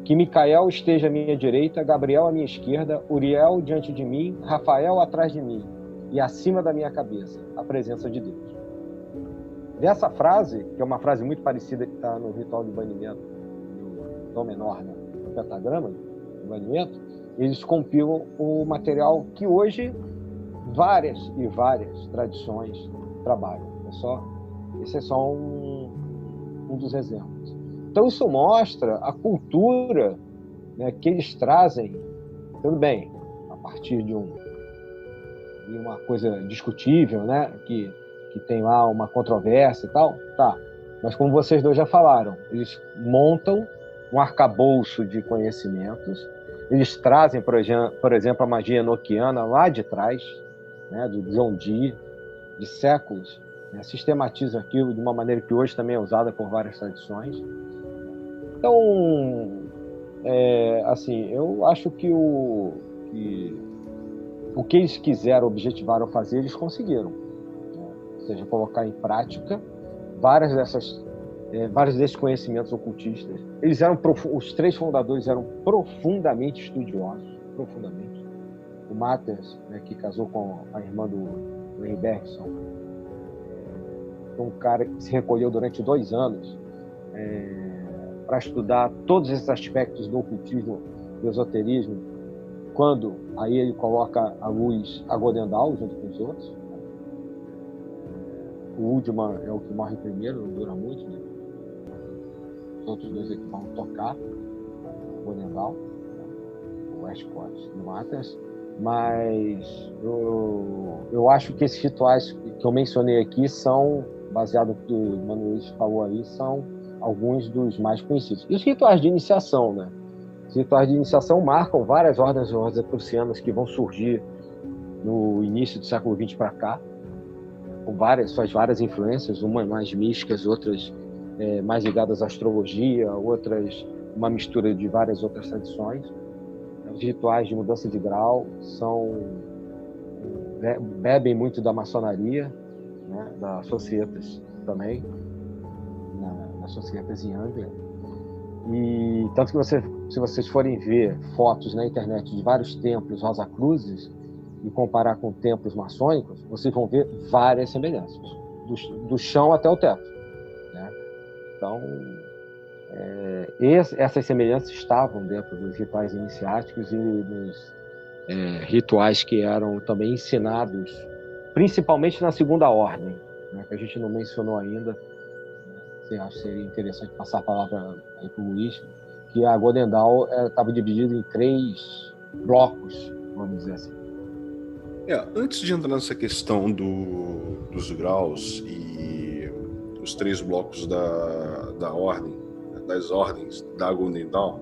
que Micael esteja à minha direita, Gabriel à minha esquerda, Uriel diante de mim, Rafael atrás de mim e acima da minha cabeça, a presença de Deus. Dessa frase, que é uma frase muito parecida que está no ritual de banimento, do Dó menor, né? No pentagrama de banimento, eles compilam o material que hoje várias e várias tradições trabalham. Esse é só um dos exemplos. Então isso mostra a cultura, né, que eles trazem, tudo bem, a partir de uma coisa discutível, né, que tem lá uma controvérsia e tal, tá. Mas como vocês dois já falaram, eles montam um arcabouço de conhecimentos, eles trazem, por exemplo, a magia enoquiana lá de trás, né, do John Dee, de séculos, né, sistematizam aquilo de uma maneira que hoje também é usada por várias tradições. Então, assim, eu acho que o que eles quiseram, objetivaram fazer, eles conseguiram. Né? Ou seja, colocar em prática vários desses conhecimentos ocultistas. Eles eram os três fundadores eram profundamente estudiosos, profundamente. O Matters, né, que casou com a irmã do Ray Bergson, foi um cara que se recolheu durante 2 anos para estudar todos esses aspectos do ocultismo, do esoterismo, quando aí ele coloca à luz a Godendal junto com os outros. O Ullman é o que morre primeiro, não dura muito, né? Os outros dois aqui vão tocar, o Godendal, o Westcott e o Matters. Mas eu acho que esses rituais que eu mencionei aqui são, baseado no que o Mano Luiz falou aí, são alguns dos mais conhecidos. E os rituais de iniciação, né? Os rituais de iniciação marcam várias ordens rosacrucianas que vão surgir no início do século XX para cá, com suas várias influências, umas mais místicas, outras mais ligadas à astrologia, outras uma mistura de várias outras tradições. Os rituais de mudança de grau bebem muito da maçonaria, né, da Societas também, na Societas em Anglia. E tanto que se vocês forem ver fotos na internet de vários templos Rosacruzes e comparar com templos maçônicos, vocês vão ver várias semelhanças, do chão até o teto, né? Então, essas semelhanças estavam dentro dos rituais iniciáticos e dos rituais que eram também ensinados, principalmente na segunda ordem, né, que a gente não mencionou ainda. Você acha que seria interessante passar a palavra para o Luiz, que a Godendal estava dividida em 3 blocos, vamos dizer assim. Antes de entrar nessa questão dos graus e os 3 blocos da ordem, das ordens da Godendal,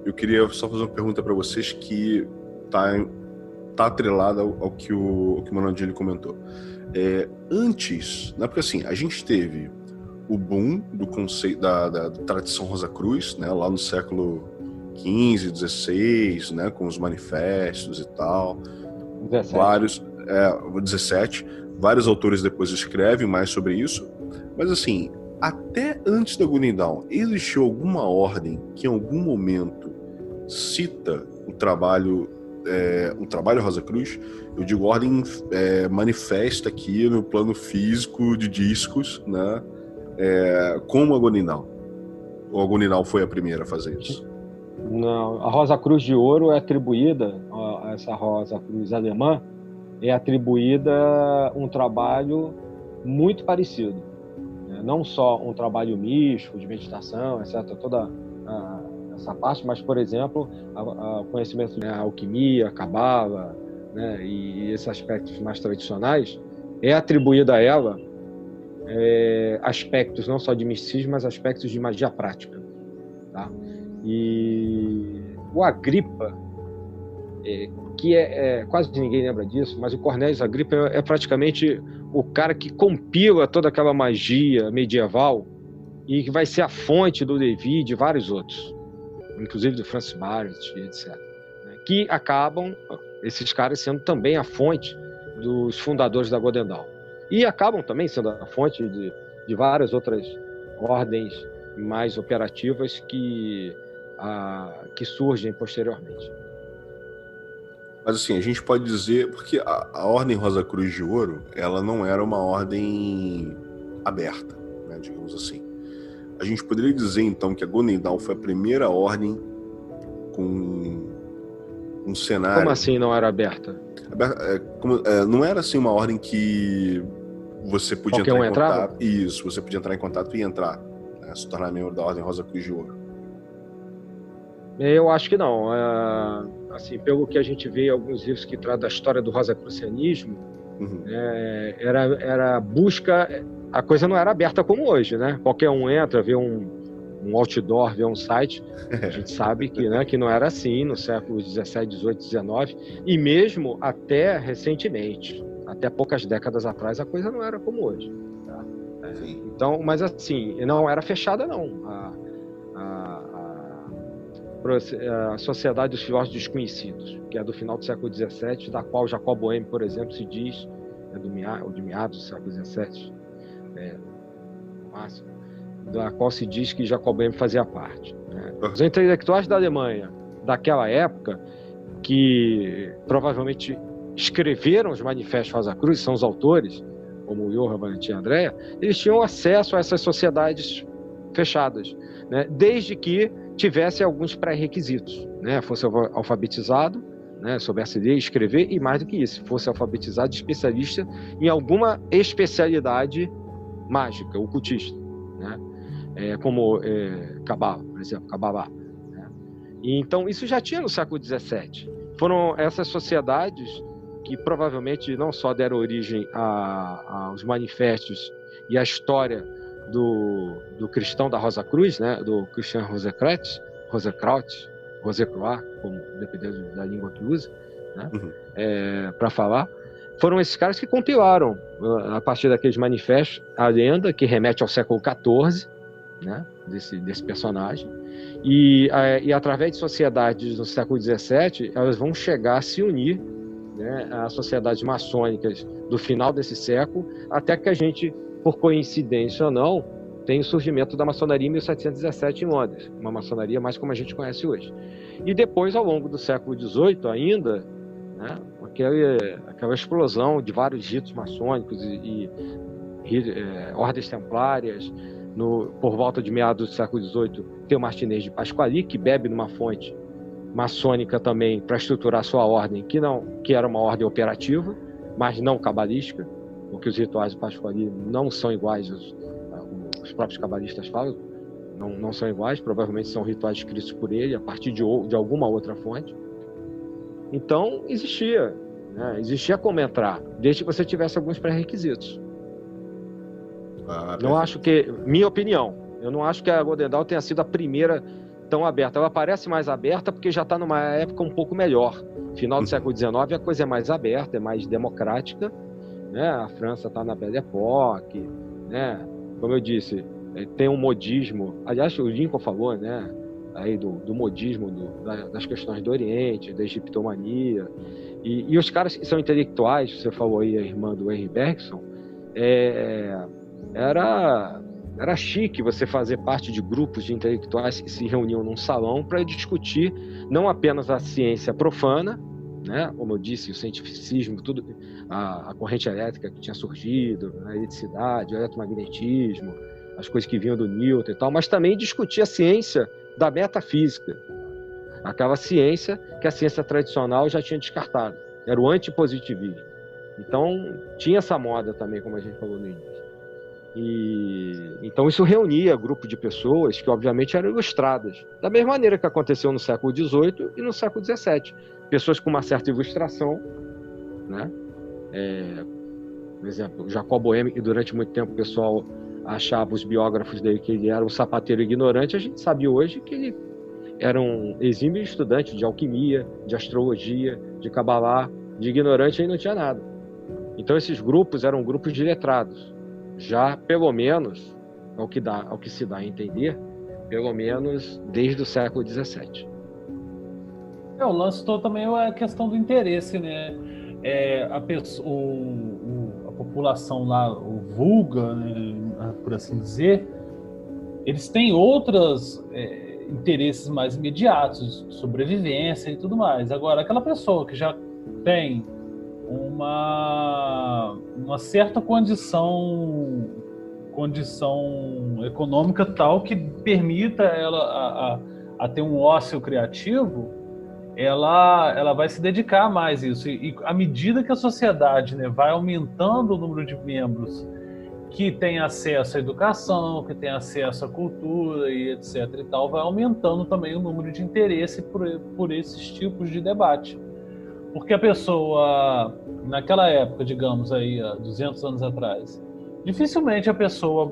eu queria só fazer uma pergunta para vocês que tá atrelada ao que o Manandini comentou. Antes, né, porque assim, a gente teve o boom do conceito da tradição Rosacruz, né, lá no século XV, XVI, né, com os manifestos e tal. 17. Vários autores depois escrevem mais sobre isso, mas assim, até antes da Godendal, existiu alguma ordem que em algum momento cita o trabalho Rosacruz? Eu digo ordem manifesta aqui no plano físico de discos, né? Como a Godendal. Ou a Godendal foi a primeira a fazer isso? Não, a Rosacruz de Ouro é atribuída, essa Rosacruz alemã, é atribuída um trabalho muito parecido. Né? Não só um trabalho místico, de meditação, etc., toda essa parte, mas, por exemplo, o conhecimento da alquimia, cabala, né, e esses aspectos mais tradicionais, é atribuído a ela aspectos não só de misticismo, mas aspectos de magia prática. Tá? E o Agripa, que quase ninguém lembra disso, mas o Cornelius Agripa é praticamente o cara que compila toda aquela magia medieval e que vai ser a fonte do Levi e de vários outros. inclusive do Francis Barrett, etc., né, que acabam, esses caras, sendo também a fonte dos fundadores da Golden Dawn. E acabam também sendo a fonte de várias outras ordens mais operativas que surgem posteriormente. Mas assim, a gente pode dizer, porque a Ordem Rosa Cruz de Ouro, ela não era uma ordem aberta, né, digamos assim. A gente poderia dizer então que a Golden Dawn foi a primeira ordem com um cenário... Como assim não era aberta? Não era assim uma ordem que você podia Qualquer entrar em entrava? contato. Isso, você podia entrar em contato e entrar, né, se tornar membro da Ordem Rosa Cruz de Ouro. Eu acho que não. Assim, pelo que a gente vê em alguns livros que tratam da história do rosacrucianismo, era busca... A coisa não era aberta como hoje, né? Qualquer um entra, vê um outdoor, vê um site. A gente sabe que, né, que não era assim no século XVII, XVIII, XIX, e mesmo até recentemente, até poucas décadas atrás, a coisa não era como hoje. Tá? Então, mas assim, não era fechada, não. A Sociedade dos Filósofos Desconhecidos, que é do final do século XVII, da qual Jacob Boehme, por exemplo, se diz, de meados do século XVII, no máximo, da qual se diz que Jacob Boehme fazia parte. Né? Os intelectuais da Alemanha daquela época, que provavelmente escreveram os manifestos Rosa Cruz, são os autores, como Johann Valentin Andrea, eles tinham acesso a essas sociedades fechadas, né? Desde que tivesse alguns pré-requisitos, né? Fosse alfabetizado, né? Soubesse ler e escrever, e mais do que isso, fosse alfabetizado, especialista em alguma especialidade mágica, ocultista, né? Como Cabala, por exemplo, Kabbalah, né? E então isso já tinha no século XVII. Foram essas sociedades que provavelmente não só deram origem aos manifestos e à história do cristão da Rosa Cruz, né, do Christian Rosekreuz, como dependendo da língua que usa, né, para falar, foram esses caras que compilaram, a partir daqueles manifestos, a lenda que remete ao século XIV, né, desse personagem, e através de sociedades do século XVII, elas vão chegar a se unir, né, às sociedades maçônicas do final desse século, até que a gente, por coincidência ou não, tem o surgimento da maçonaria em 1717 em Londres, uma maçonaria mais como a gente conhece hoje. E depois, ao longo do século XVIII ainda, né, aquela explosão de vários ritos maçônicos e ordens templárias, por volta de meados do século XVIII, tem o Martinez de Pasquali, que bebe numa fonte maçônica também para estruturar sua ordem, que era uma ordem operativa, mas não cabalística, porque os rituais de Pasquali não são iguais, os próprios cabalistas falam, não são iguais, provavelmente são rituais escritos por ele a partir de alguma outra fonte. Então existia, né? Existia como entrar, desde que você tivesse alguns pré-requisitos. Não acho que, minha opinião, eu não acho que a Golden Dawn tenha sido a primeira tão aberta. Ela parece mais aberta porque já está numa época um pouco melhor. Final do século XIX a coisa é mais aberta, é mais democrática, né? A França está na Belle Époque, né? Como eu disse, tem um modismo. Aliás, o Lincoln falou, né, aí do modismo, das questões do Oriente, da egiptomania. E os caras que são intelectuais, você falou aí, a irmã do Henry Bergson, era chique você fazer parte de grupos de intelectuais que se reuniam num salão para discutir não apenas a ciência profana, né, como eu disse, o cientificismo, tudo, a corrente elétrica que tinha surgido, a eletricidade, o eletromagnetismo, as coisas que vinham do Newton e tal, mas também discutir a ciência da metafísica, aquela ciência que a ciência tradicional já tinha descartado, era o antipositivismo. Então tinha essa moda também, como a gente falou no início. Então isso reunia grupo de pessoas que obviamente eram ilustradas, da mesma maneira que aconteceu no século XVIII e no século XVII. Pessoas com uma certa ilustração, né? Por exemplo, Jacob Boehme, que durante muito tempo o pessoal achava, os biógrafos dele, que ele era um sapateiro ignorante. A gente sabe hoje que ele era um exímio estudante de alquimia, de astrologia, de Kabbalah, de ignorante aí não tinha nada. Então esses grupos eram grupos de letrados. Já, pelo menos, ao que se dá a entender, pelo menos desde o século XVII. O lance todo também é a questão do interesse, né? A população lá, o vulga, né, por assim dizer, eles têm outros interesses mais imediatos, de sobrevivência e tudo mais. Agora, aquela pessoa que já tem uma certa condição econômica tal que permita ela a ter um ócio criativo, ela vai se dedicar mais a isso. E à medida que a sociedade, né, vai aumentando o número de membros que tem acesso à educação, que tem acesso à cultura e etc. e tal, vai aumentando também o número de interesse por esses tipos de debate. Porque a pessoa, naquela época, digamos aí, há 200 anos atrás, dificilmente a pessoa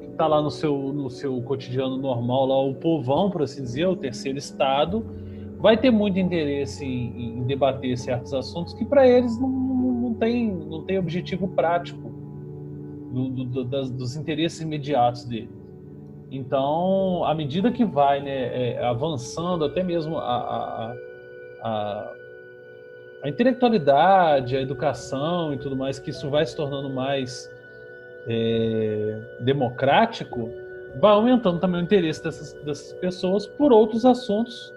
que está lá no seu cotidiano normal, lá o povão, por assim dizer, o terceiro estado, vai ter muito interesse em debater certos assuntos que para eles não tem objetivo prático dos interesses imediatos dele. Então, à medida que vai, né, avançando até mesmo a intelectualidade, a educação e tudo mais, que isso vai se tornando mais democrático, vai aumentando também o interesse dessas pessoas por outros assuntos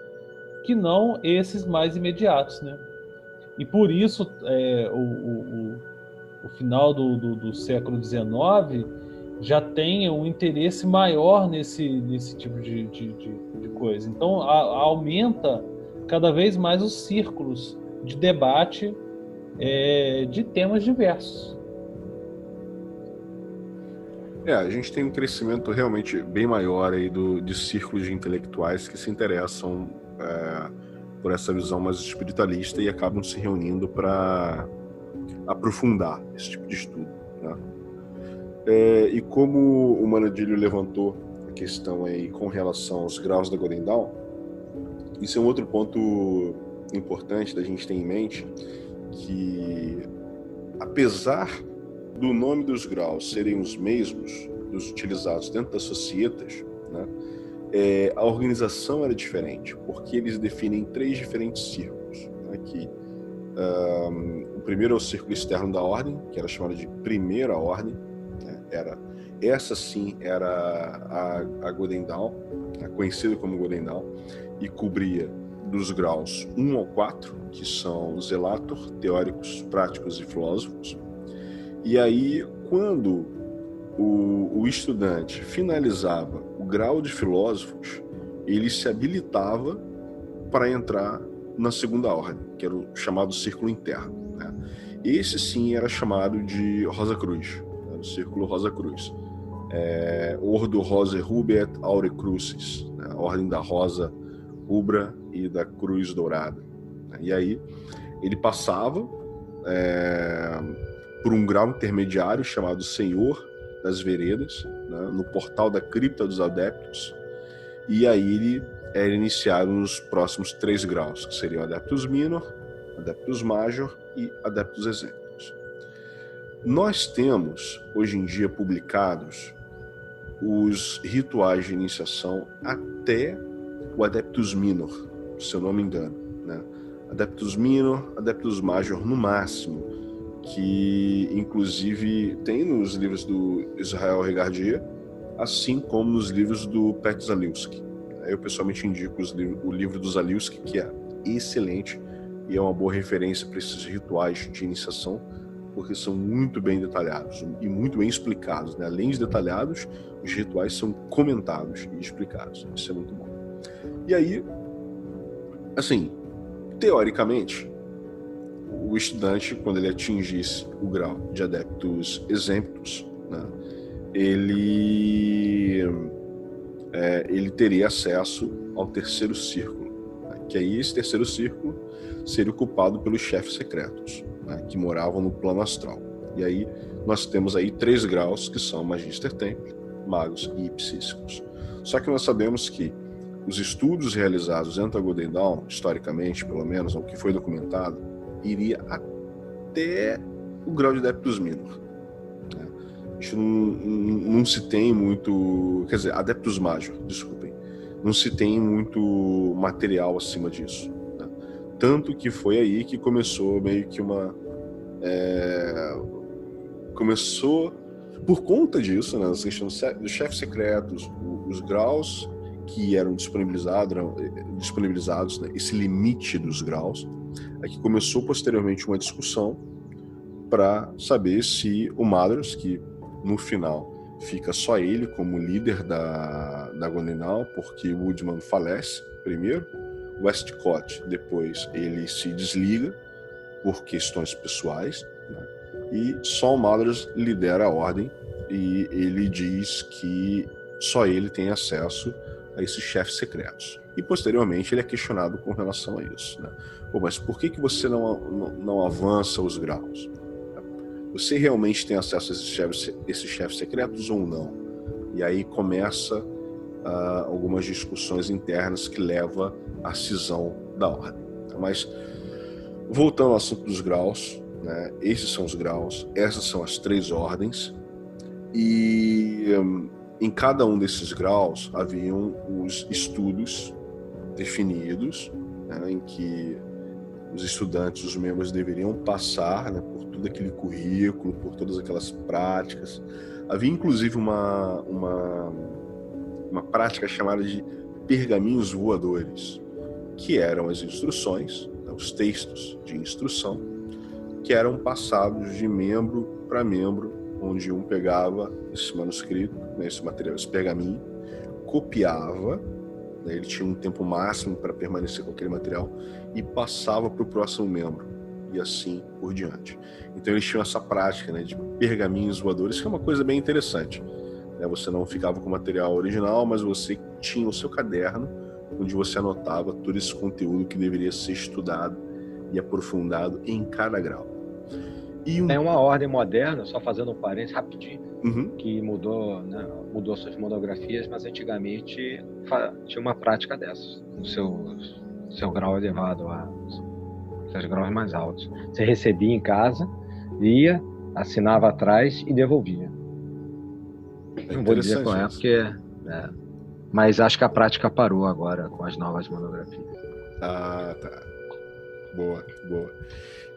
que não esses mais imediatos, né? E por isso o final do século XIX já tem um interesse maior nesse tipo de coisa. Então aumenta cada vez mais os círculos de debate de temas diversos. A gente tem um crescimento realmente bem maior aí de círculos de intelectuais que se interessam por essa visão mais espiritualista e acabam se reunindo para aprofundar esse tipo de estudo, né? E como o Manadilho levantou a questão aí com relação aos graus da Golden Dawn, isso é um outro ponto importante da gente ter em mente, que apesar do nome dos graus serem os mesmos dos utilizados dentro das societas, né, a organização era diferente, porque eles definem 3 diferentes círculos, né, que o primeiro é o círculo externo da ordem, que era chamado de primeira ordem, né, essa sim era a Golden Dawn, conhecida como Golden Dawn, e cobria dos graus 1 ao 4, que são Zelator, teóricos, práticos e filósofos. E aí, quando o estudante finalizava o grau de filósofos, ele se habilitava para entrar na segunda ordem, que era o chamado círculo interno, né? Esse sim era chamado de Rosa Cruz, né? O círculo Rosa Cruz. Ordo Rosae Rubeat Aure Crucis, né? A ordem da rosa rubra e da cruz dourada. E aí ele passava por um grau intermediário chamado Senhor das Veredas, né, no portal da cripta dos adeptos, e aí ele era iniciado nos próximos 3 graus, que seriam Adeptus Minor, Adeptus Major e Adeptus Exemplus. Nós temos, hoje em dia, publicados os rituais de iniciação até o Adeptus Minor, se eu não me engano, né? Adeptus Minor, Adeptus Major no máximo, que inclusive tem nos livros do Israel Regardier, assim como nos livros do Pet Zaliuski. Eu pessoalmente indico o livro do Zaliuski, que é excelente e é uma boa referência para esses rituais de iniciação, porque são muito bem detalhados e muito bem explicados, né? Além de detalhados, os rituais são comentados e explicados. Isso é muito bom. E aí, assim, teoricamente, o estudante, quando ele atingisse o grau de Adeptus Exemplus, né, ele teria acesso ao terceiro círculo, né, que aí esse terceiro círculo seria ocupado pelos chefes secretos, né, que moravam no plano astral. E aí nós temos aí 3 graus, que são Magister Templi, Magos e Psíquicos. Só que nós sabemos que os estudos realizados dentro da Golden Dawn, historicamente, pelo menos, o que foi documentado, iria até o grau de Adeptus Minor, né? a gente não se tem muito, quer dizer, Adeptus Major, desculpem, não se tem muito material acima disso, né? Tanto que foi aí que começou meio que começou por conta disso, né, as questões dos chefes secretos, os graus que eram disponibilizados, né, esse limite dos graus, é que começou posteriormente uma discussão para saber se o Madras, que no final fica só ele como líder da Gondenal, porque Woodman falece primeiro, Westcott depois ele se desliga por questões pessoais, né, e só o Madras lidera a ordem, e ele diz que só ele tem acesso a esses chefes secretos. E posteriormente ele é questionado com relação a isso, né? Pô, mas por que você não avança os graus? Você realmente tem acesso a esses chefes secretos ou não? E aí começa algumas discussões internas que levam à cisão da ordem. Mas voltando ao assunto dos graus, né, esses são os graus, essas são as 3 ordens, e em cada um desses graus haviam os estudos definidos, né, em que os estudantes, os membros deveriam passar, né, por todo aquele currículo, por todas aquelas práticas. Havia inclusive uma prática chamada de pergaminhos voadores, que eram as instruções, né, os textos de instrução, que eram passados de membro para membro, onde um pegava esse manuscrito, né, esse material, esse pergaminho, copiava, né, ele tinha um tempo máximo para permanecer com aquele material, e passava para o próximo membro, e assim por diante. Então eles tinham essa prática, né, de pergaminhos voadores, que é uma coisa bem interessante, né? Você não ficava com o material original, mas você tinha o seu caderno, onde você anotava todo esse conteúdo que deveria ser estudado e aprofundado em cada grau. Tem uma ordem moderna, só fazendo um parênteses rapidinho, Uhum. que mudou, né, mudou suas monografias, mas antigamente tinha uma prática dessas, no seu grau elevado, seus graus mais altos. Você recebia em casa, lia, assinava atrás e devolvia. Não vou dizer qual é, porque... mas acho que a prática parou agora com as novas monografias. Ah, tá. Boa, boa.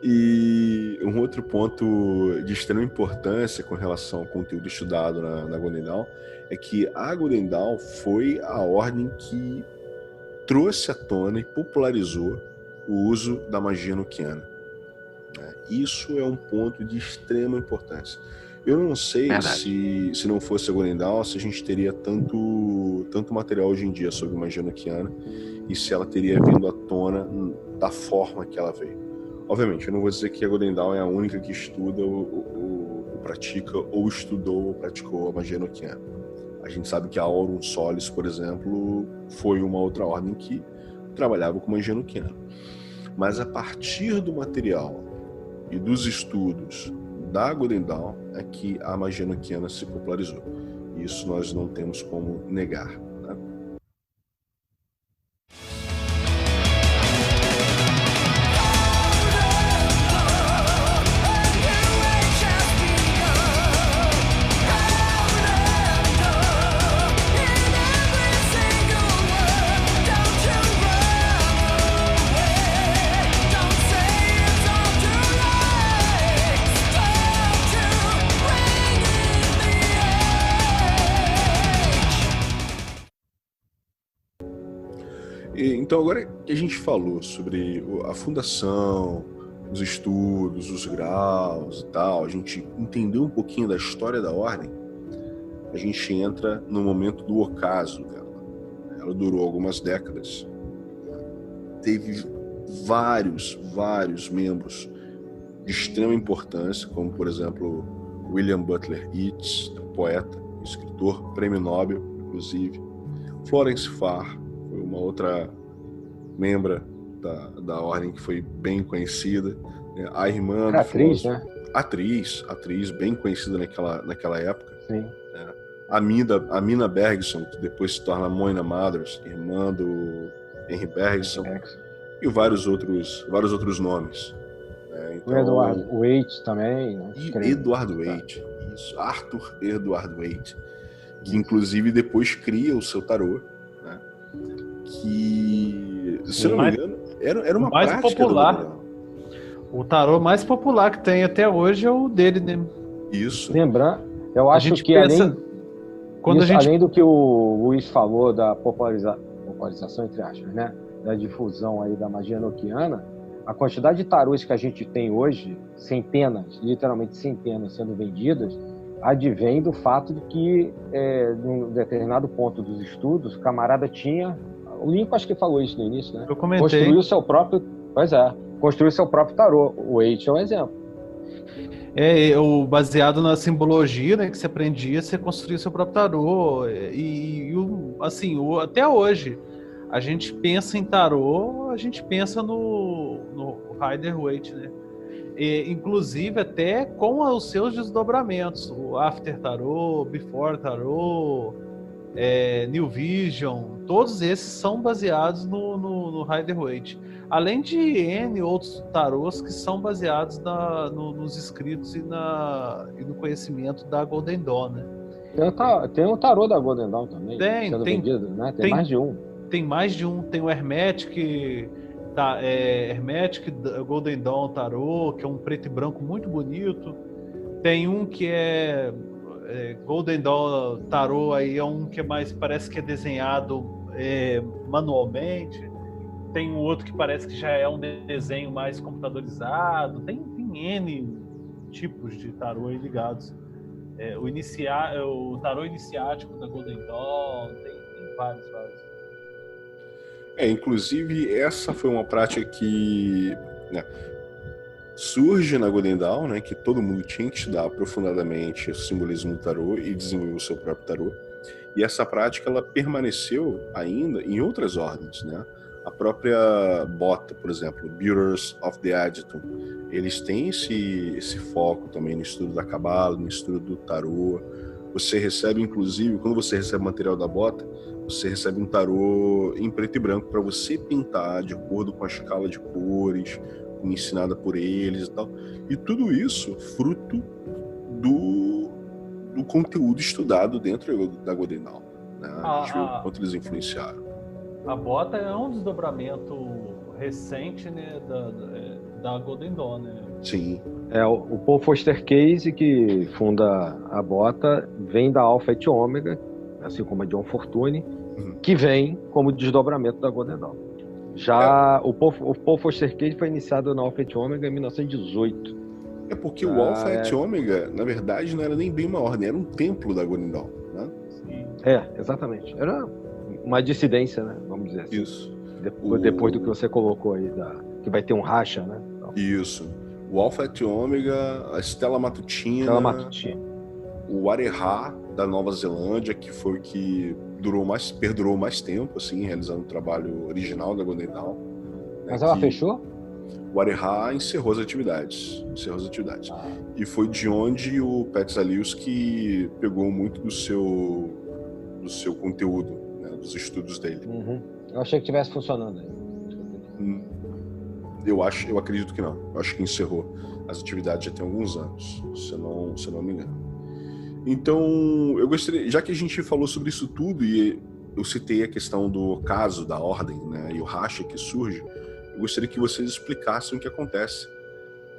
E um outro ponto de extrema importância com relação ao conteúdo estudado na Golden Dawn é que a Golden Dawn foi a ordem que trouxe à tona e popularizou o uso da magia noquiana. Isso é um ponto de extrema importância. Eu não sei se não fosse a Golden Dawn, se a gente teria tanto material hoje em dia sobre magia noquiana e se ela teria vindo à tona da forma que ela veio. Obviamente, eu não vou dizer que a Golden Dawn é a única que estuda ou pratica, ou estudou ou praticou a magia noquiana. A gente sabe que a Aurum Solis, por exemplo, foi uma outra ordem que trabalhava com magia noquiana. Mas a partir do material e dos estudos da Golden Dawn é que a magia noquiana se popularizou. Isso nós não temos como negar, né? Então, agora que a gente falou sobre a fundação, os estudos, os graus e tal, a gente entendeu um pouquinho da história da ordem, a gente entra no momento do ocaso dela. Ela durou algumas décadas. Teve vários membros de extrema importância, como, por exemplo, William Butler Yeats, poeta, escritor, prêmio Nobel, inclusive. Florence Farr foi uma outra membra da ordem que foi bem conhecida, né? A irmã do atriz, né? Atriz bem conhecida naquela época. Sim. Né? A Mina Bergson, que depois se torna Moina Madras, irmã do Henry Bergson, e vários outros nomes. Né? Então, o Eduardo Waite também, né? E Eduardo Waite, Isso, Arthur Edward Waite, que inclusive depois cria o seu tarô, né? Que, se eu não me engano, era uma mais prática popular. do Godendal. O tarô mais popular que tem até hoje é o dele, né? Isso. Lembrar, eu A acho gente que pensa... além do que o Luiz falou da popularização, entre aspas, né? Da difusão aí da magia enoquiana, a quantidade de tarôs que a gente tem hoje, centenas, literalmente centenas sendo vendidas, advém do fato de que, num determinado ponto dos estudos, o camarada tinha... O Lincoln acho que falou isso no início, né? Eu comentei. Construiu seu próprio... Pois é, construiu seu próprio tarô. O Waite é um exemplo. Baseado na simbologia, né, que se aprendia, você construía seu próprio tarô. Até hoje, a gente pensa em tarô, a gente pensa no Rider-Waite, né? Inclusive até com os seus desdobramentos, o After Tarot, Before Tarot, New Vision, todos esses são baseados no Rider-Waite. Além de N outros tarôs que são baseados nos escritos e no conhecimento da Golden Dawn, né? Tem um tarô da Golden Dawn também, sendo vendido, né? Tem mais de um. Tem mais de um. Tem o Hermetic, Hermetic Golden Dawn Tarô, que é um preto e branco muito bonito. Tem um que é Golden Dawn Tarô, aí é um que é mais, parece que é desenhado manualmente. Tem um outro que parece que já é um desenho mais computadorizado. Tem N tipos de tarô aí ligados. O tarô iniciático da Golden Dawn, tem vários. Inclusive, essa foi uma prática que, né, surge na Golden Dawn, né, que todo mundo tinha que estudar aprofundadamente o simbolismo do tarô e desenvolver o seu próprio tarô. E essa prática ela permaneceu ainda em outras ordens, né? A própria Bota, por exemplo, Builders of the Adyton, eles têm esse foco também no estudo da Cabala, no estudo do tarô. Você recebe, inclusive, quando você recebe material da Bota, você recebe um tarô em preto e branco para você pintar de acordo com a escala de cores, como ensinada por eles e tal. E tudo isso fruto do conteúdo estudado dentro da Golden Dawn, né? A gente viu o quanto eles influenciaram. A Bota é um desdobramento recente, né, da Golden Dawn, né? Sim. O Paul Foster Case, que funda a Bota, vem da Alpha et Omega, assim como a John Fortune, que vem como desdobramento da Golden Dawn. Já o Paul Foster Case foi iniciado na Alpha et Omega em 1918. É porque o Alpha et Omega, na verdade, não era nem bem uma ordem, era um templo da Golden Dawn, né? Sim. Exatamente. Era uma dissidência, né? Vamos dizer assim. Isso. Depois do que você colocou aí, que vai ter um racha, né? Então, isso. O Alpha et Omega, a Stella Matutina, o Areha da Nova Zelândia, que foi o que perdurou mais tempo, assim, realizando o trabalho original da Golden Dawn. Mas ela fechou? O Areha encerrou as atividades. E foi de onde o Petzaliuski pegou muito do seu conteúdo, né, dos estudos dele. Eu achei que estivesse funcionando aí. Eu acredito que não. Eu acho que encerrou as atividades já tem alguns anos, se eu não me engano. Então, eu gostaria, já que a gente falou sobre isso tudo e eu citei a questão do caso da ordem, né, e o racha que surge, eu gostaria que vocês explicassem o que acontece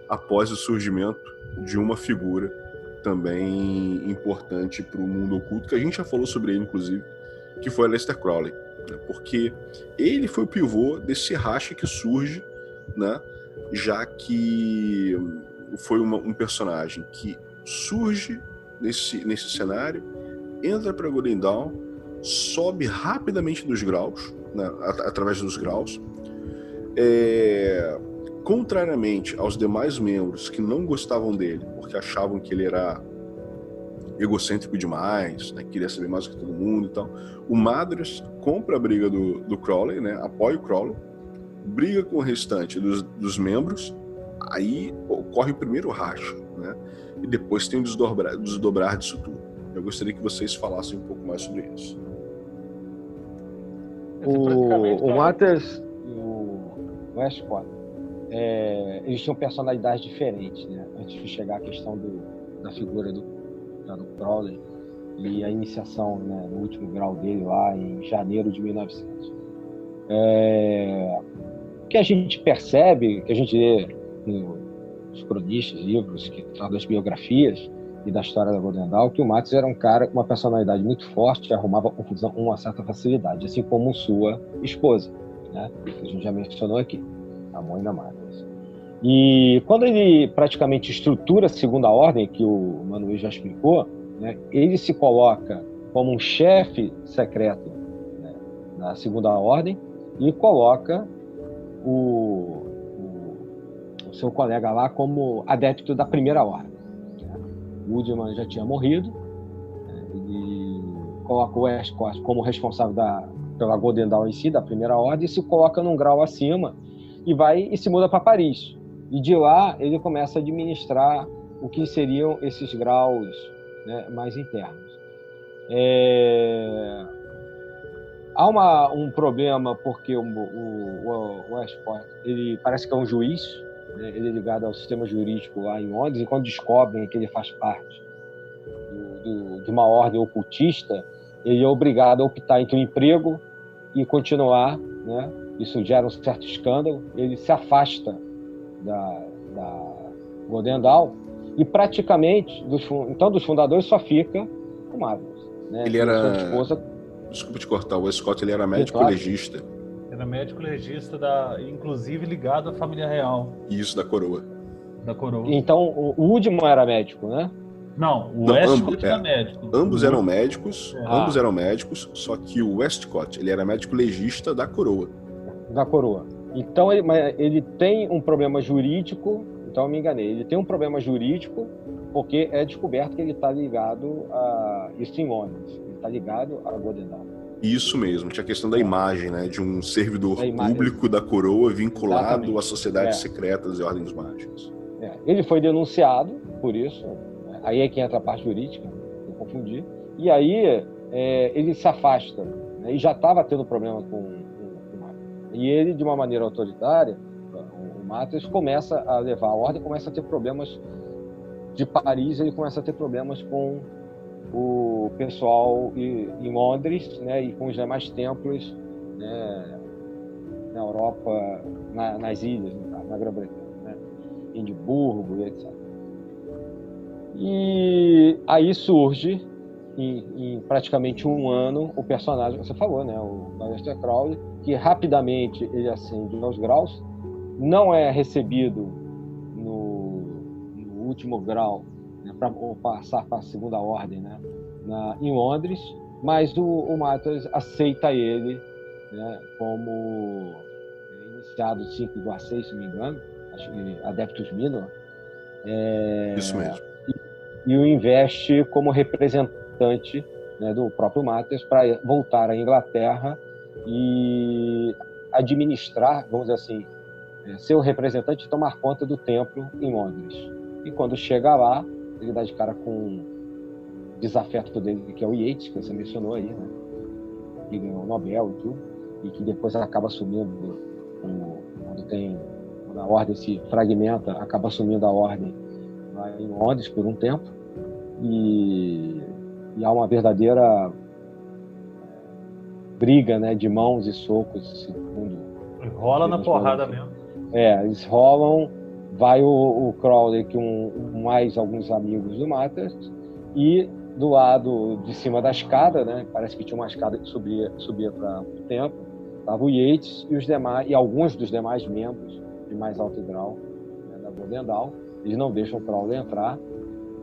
após o surgimento de uma figura também importante para o mundo oculto, que a gente já falou sobre ele, inclusive, que foi Aleister Crowley, né, porque ele foi o pivô desse racha que surge, né, já que foi um personagem que surge nesse cenário, entra para Golden Dawn, sobe rapidamente dos graus, né, através dos graus, contrariamente aos demais membros que não gostavam dele, porque achavam que ele era egocêntrico demais, né, queria saber mais do que todo mundo e tal, o Madras compra a briga do Crowley, né, apoia o Crowley, briga com o restante dos membros, aí ocorre o primeiro racha, né, e depois tem o desdobrar disso tudo. Eu gostaria que vocês falassem um pouco mais sobre isso. O Matters e o Westcott, eles tinham personalidades diferentes, né? Antes de chegar à questão da figura já do Crowley, e a iniciação, né, no último grau dele lá em janeiro de 1900. O que a gente percebe, que a gente lê nos cronistas, livros que tratam das biografias e da história da Golden Dawn, que o Matos era um cara com uma personalidade muito forte, que arrumava confusão com uma certa facilidade, assim como sua esposa, né, que a gente já mencionou aqui, a mãe da Matos. E quando ele praticamente estrutura a segunda ordem, que o Manuel já explicou, né, ele se coloca como um chefe secreto, né, da segunda ordem, e coloca o seu colega lá como adepto da primeira ordem. O Woodman já tinha morrido, né, ele coloca o Westcott como responsável pela Golden Dawn em si, da primeira ordem, e se coloca num grau acima e se muda para Paris. E de lá ele começa a administrar o que seriam esses graus, né, mais internos. Há um problema porque o Westcott, ele parece que é um juiz, né, ele é ligado ao sistema jurídico lá em Londres, e quando descobrem que ele faz parte de uma ordem ocultista, ele é obrigado a optar entre o emprego e continuar, né? Isso gera um certo escândalo, ele se afasta da Golden Dawn, e praticamente dos fundadores só fica o Magnus, né? Ele era... Sua esposa... Desculpa te cortar, o Westcott, ele era médico claro. legista. Era médico legista, inclusive ligado à família real. Isso, da coroa. Da coroa. Então, o Woodman era médico, né? Não, o Westcott era médico. Ambos eram médicos, só que o Westcott, ele era médico legista da coroa. Da coroa. Então, ele tem um problema jurídico, então eu me enganei, ele tem um problema jurídico porque é descoberto que ele está ligado a isso em Londres, ele está ligado a Golden Dawn. Isso mesmo, tinha a questão da imagem, né, de um servidor público da coroa vinculado Exatamente. às sociedades secretas e ordens mágicas. Ele foi denunciado por isso, né? Aí é que entra a parte jurídica, eu confundi, e aí ele se afasta, né? E já estava tendo problema com o Matos. E ele, de uma maneira autoritária, o Matos começa a levar a ordem, começa a ter problemas de Paris, ele começa a ter problemas com o pessoal em Londres, né, e com os demais templos, né, na Europa, nas ilhas, na Grã-Bretanha, né, Edimburgo e etc. E aí surge, em praticamente um ano, o personagem que você falou, né, o Aleister Crowley, que rapidamente ele ascende aos graus, não é recebido no último grau, né, para passar para a segunda ordem, né, em Londres, mas o Matos aceita ele, né, como iniciado 5 igual a 6, se não me engano, acho que Adeptus Minor. Isso mesmo. E o investe como representante, né, do próprio Matos para voltar à Inglaterra e administrar, vamos dizer assim, ser o representante e tomar conta do templo em Londres. E quando chega lá, ele dá de cara com um desafeto dele, que é o Yeats, que você mencionou aí, né? Que ganhou o Nobel e tudo, e que depois acaba assumindo, quando a ordem se fragmenta, acaba assumindo a ordem lá em Londres por um tempo, e há uma verdadeira briga, né, de mãos e socos, segundo... Rola na porrada mesmo. Eles rolam, vai o Crowley com mais alguns amigos do Matos, e do lado de cima da escada, né, parece que tinha uma escada que subia para o templo, estava o Yeats e os demais, e alguns dos demais membros de mais alto grau, né, da Golden Dawn. Eles não deixam o Crowley entrar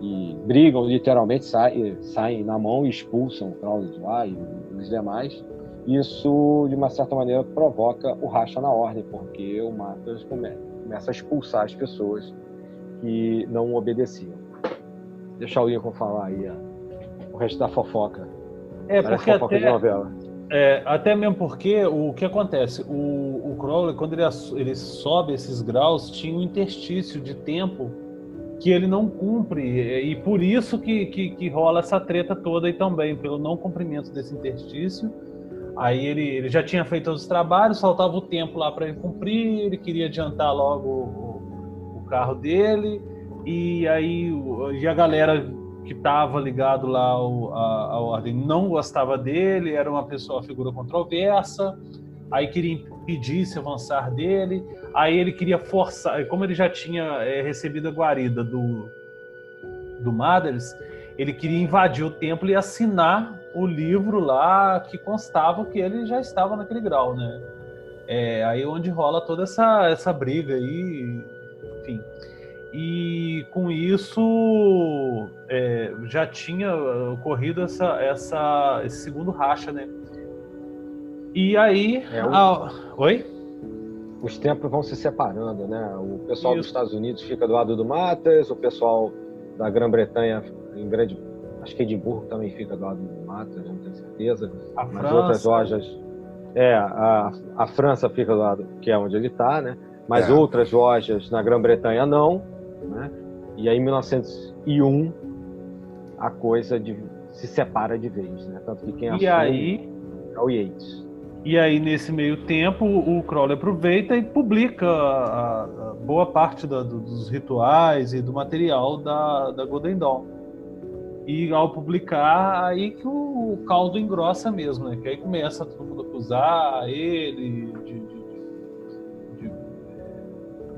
e brigam, literalmente, saem na mão e expulsam o Crowley de lá e os demais. Isso, de uma certa maneira, provoca o racha na ordem, porque o Matos começa a expulsar as pessoas que não obedeciam. Deixa o Lincoln falar aí o resto da fofoca. Parece porque fofoca de novela. Até mesmo porque o que acontece, o Crowley, quando ele sobe esses graus, tinha um interstício de tempo que ele não cumpre, e por isso que rola essa treta toda aí também, pelo não cumprimento desse interstício. Aí ele já tinha feito os trabalhos, faltava o tempo lá para ele cumprir, ele queria adiantar logo o carro dele, e aí a galera que estava ligado lá à ordem não gostava dele, era uma figura controversa, aí queria impedir esse avançar dele, aí ele queria forçar, como ele já tinha recebido a guarida do Mathers, ele queria invadir o templo e assinar o livro lá que constava que ele já estava naquele grau, né? Aí onde rola toda essa briga aí, enfim. E com isso já tinha ocorrido esse segundo racha, né? E aí... Oi? Os templos vão se separando, né? O pessoal dos Estados Unidos fica do lado do Mathers, o pessoal da Grã-Bretanha, acho que Edimburgo também fica do lado do Mathers, não tenho certeza. Mas outras lojas... a França fica do lado, que é onde ele está, né? Mas outras lojas na Grã-Bretanha não, né? E aí em 1901 a coisa se separa de vez, né? Tanto que quem assume é o Yates. E aí nesse meio tempo o Crowley aproveita e publica a boa parte dos rituais e do material da Golden Dawn. E ao publicar, aí que o caldo engrossa mesmo, né? Que aí começa todo mundo a acusar ele de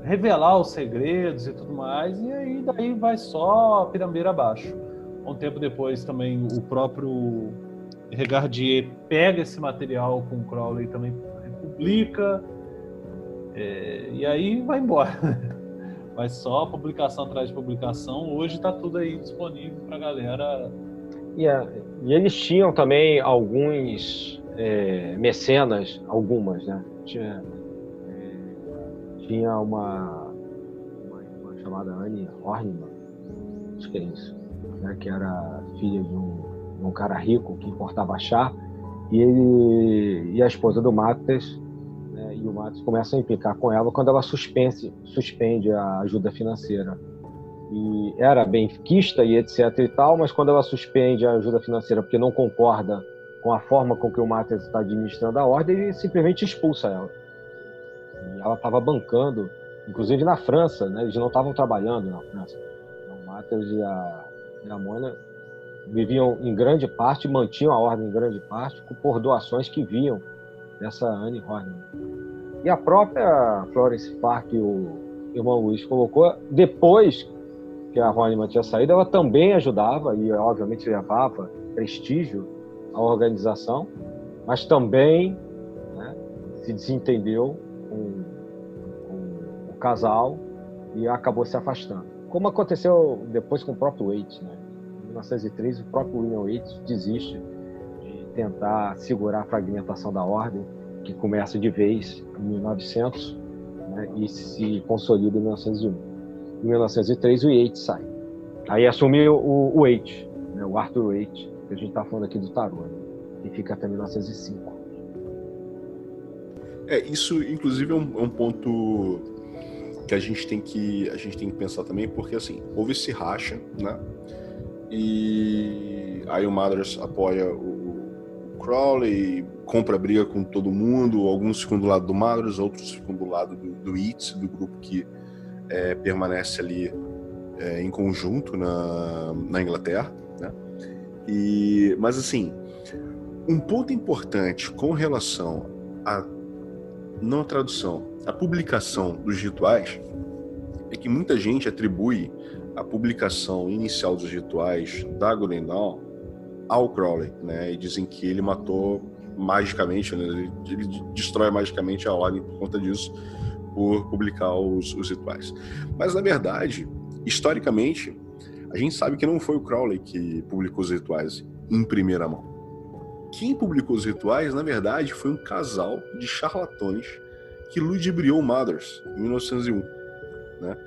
revelar os segredos e tudo mais, e aí daí vai só a pirambeira abaixo. Um tempo depois também o próprio Regardier pega esse material com o Crowley e também publica, e aí vai embora. Vai só publicação atrás de publicação. Hoje está tudo aí disponível para a galera. E eles tinham também alguns mecenas, algumas, né? Tinha uma chamada Anne Horniman, acho que é isso, né? Que era filha de um cara rico que importava chá, e a esposa do Mathers, né? E o Mathers começa a implicar com ela quando ela suspende a ajuda financeira. E era benquista e etc e tal, mas quando ela suspende a ajuda financeira porque não concorda com a forma com que o Mathers está administrando a ordem, ele simplesmente expulsa ela. E ela estava bancando, inclusive na França, né? Eles não estavam trabalhando na França. O Mathers e a Mona viviam em grande parte, mantinham a ordem em grande parte por doações que vinham dessa Anne Horniman. E a própria Florence Farr, que o irmão Luiz colocou, depois que a Horniman tinha saído, ela também ajudava e, obviamente, levava prestígio à organização, mas também, né, se desentendeu com o casal e acabou se afastando. Como aconteceu depois com o próprio Waite, né? Em 1903, o próprio William Waite desiste de tentar segurar a fragmentação da ordem, que começa de vez em 1900, né, e se consolida em 1901. Em 1903, o Yates sai. Aí assumiu o Waite, né, o Arthur Waite, que a gente está falando aqui do tarô, né, e fica até 1905. Isso, inclusive, é um ponto que a gente tem que pensar também, porque, assim, houve esse racha, né? E aí o Mathers apoia o Crowley, compra briga com todo mundo, alguns ficam do lado do Mathers, outros ficam do lado do Yeats, do grupo que permanece ali em conjunto na Inglaterra, né? Mas, assim, um ponto importante com relação a não a tradução, a publicação dos rituais, é que muita gente atribui a publicação inicial dos rituais da Golden Dawn ao Crowley, né? E dizem que ele matou magicamente, né? Ele destrói magicamente a ordem por conta disso, por publicar os rituais. Mas, na verdade, historicamente, a gente sabe que não foi o Crowley que publicou os rituais em primeira mão. Quem publicou os rituais, na verdade, foi um casal de charlatões que ludibriou o Mathers em 1901. Né?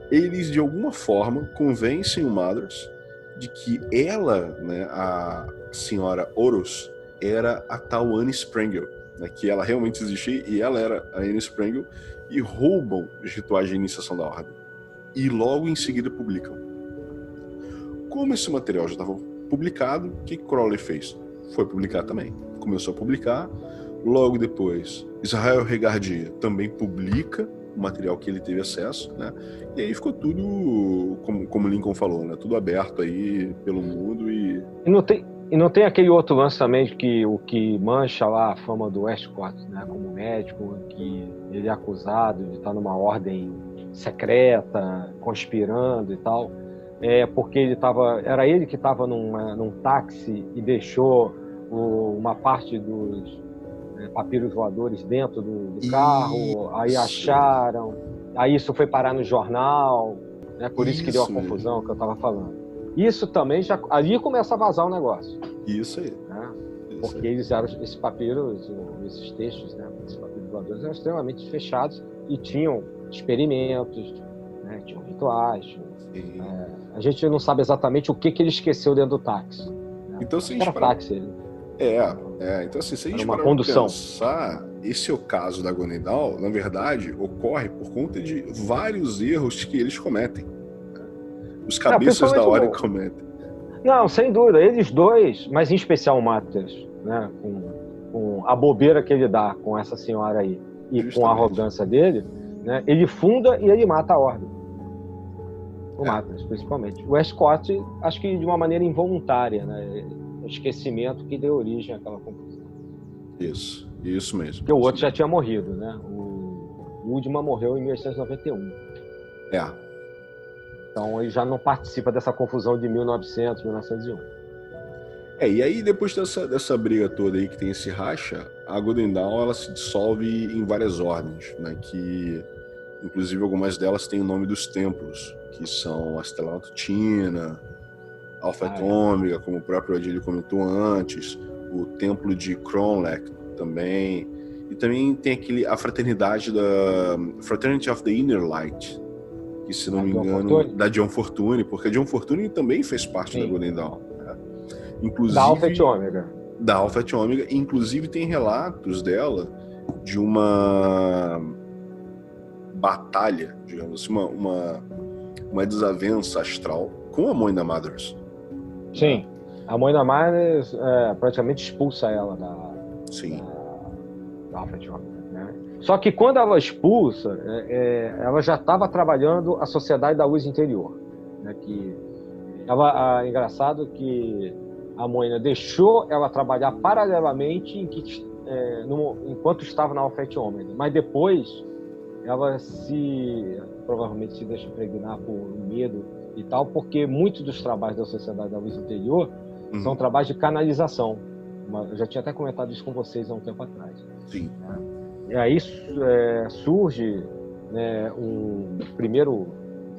Eles, de alguma forma, convencem o Mathers de que ela, né, a senhora Horus, era a tal Anne Sprengel, né, que ela realmente existia e ela era a Anne Sprengel, e roubam os rituais de iniciação da ordem. E logo em seguida publicam. Como esse material já estava publicado, o que Crowley fez? Foi publicar também. Começou a publicar. Logo depois, Israel Regardie também publica o material que ele teve acesso, né? E aí ficou tudo, como o Lincoln falou, né? Tudo aberto aí pelo mundo e não tem aquele outro lance também que o que mancha lá a fama do Westcott, né? Como médico, que ele é acusado de estar numa ordem secreta, conspirando e tal. Porque era ele que estava num táxi e deixou uma parte dos papiros voadores dentro do carro, aí acharam, aí isso foi parar no jornal, né? Por isso que deu a confusão que eu estava falando. Isso também ali começa a vazar o negócio. Isso aí. Né? Porque eles eram esses papiros, esses textos, né? Esses papiros voadores eram extremamente fechados e tinham experimentos, né? Tinham rituais. A gente não sabe exatamente o que ele esqueceu dentro do táxi. Né? Então, se a gente táxi. Então, assim, se a gente uma parar condução. Pensar, esse é o caso da Gonendal, na verdade, ocorre por conta de vários erros que eles cometem. Os cabeças da hora cometem. Não, sem dúvida. Eles dois, mas em especial o Matters, né? Com a bobeira que ele dá com essa senhora aí e Justamente. Com a arrogância dele, né? Ele funda e ele mata a ordem. O Matters, principalmente. O Westcott, acho que de uma maneira involuntária, né? Esquecimento que deu origem àquela confusão. Isso mesmo. Porque o outro já tinha morrido, né? O Woodman morreu em 1891. Então ele já não participa dessa confusão de 1900, 1901. E aí depois dessa briga toda aí que tem esse racha, a Golden Dawn ela se dissolve em várias ordens, né? Que inclusive algumas delas têm o nome dos templos, que são a Estrela Matutina, Alpha e Ômega, como o próprio Adílio comentou antes, o templo de Cronlech também, e também tem a fraternidade da Fraternity of the Inner Light, que se não me engano, da John Fortune, porque a John Fortune também fez parte da Golden Dawn, né? Inclusive, da Alpha e Ômega. Da Alpha e Ômega, inclusive tem relatos dela de uma batalha, digamos assim, uma desavença astral com a Moina Mothers. Sim, a Moina Mothers praticamente expulsa ela da Alpha e Ômega, né? Só que quando ela expulsa, ela já estava trabalhando a Sociedade da Luz Interior, né? Engraçado que a Moina deixou ela trabalhar paralelamente enquanto estava na Alpha e Ômega, mas depois ela provavelmente se deixa impregnar por medo e tal, porque muitos dos trabalhos da Sociedade da Luz Interior são trabalhos de canalização. Eu já tinha até comentado isso com vocês há um tempo atrás. Sim. E aí surge, né, um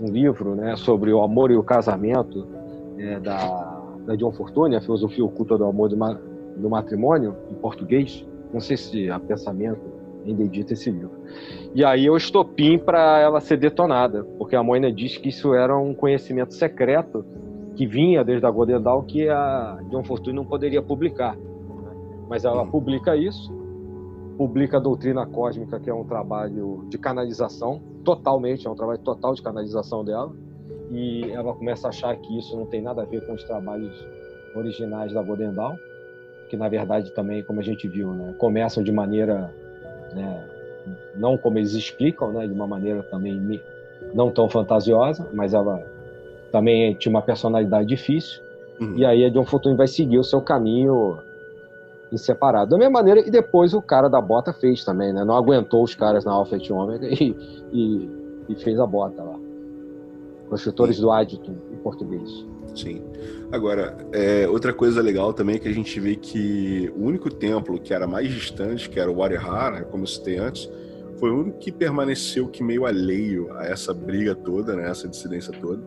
livro, né, sobre o amor e o casamento, da John Fortune, a filosofia oculta do amor do matrimônio, em português. Não sei se a Pensamento ainda edita esse livro. E aí eu estopim para ela ser detonada, porque a Moina diz que isso era um conhecimento secreto que vinha desde a Golden Dawn que a John Fortune não poderia publicar. Mas ela publica isso, publica a Doutrina Cósmica, que é um trabalho de canalização, é um trabalho total de canalização dela, e ela começa a achar que isso não tem nada a ver com os trabalhos originais da Golden Dawn, que na verdade também, como a gente viu, né, começam de maneira, né, não como eles explicam, né, de uma maneira também não tão fantasiosa, mas ela também tinha uma personalidade difícil, e aí a John Fortune vai seguir o seu caminho em separado. Da mesma maneira, e depois o cara da bota fez também, né, não aguentou os caras na Alpha e Ômega e fez a bota lá. Construtores do Aditum, em português. Sim. Agora, outra coisa legal também é que a gente vê que o único templo que era mais distante, que era o Warihar, né, como eu citei antes, foi o único que permaneceu que meio alheio a essa briga toda, né, essa dissidência toda.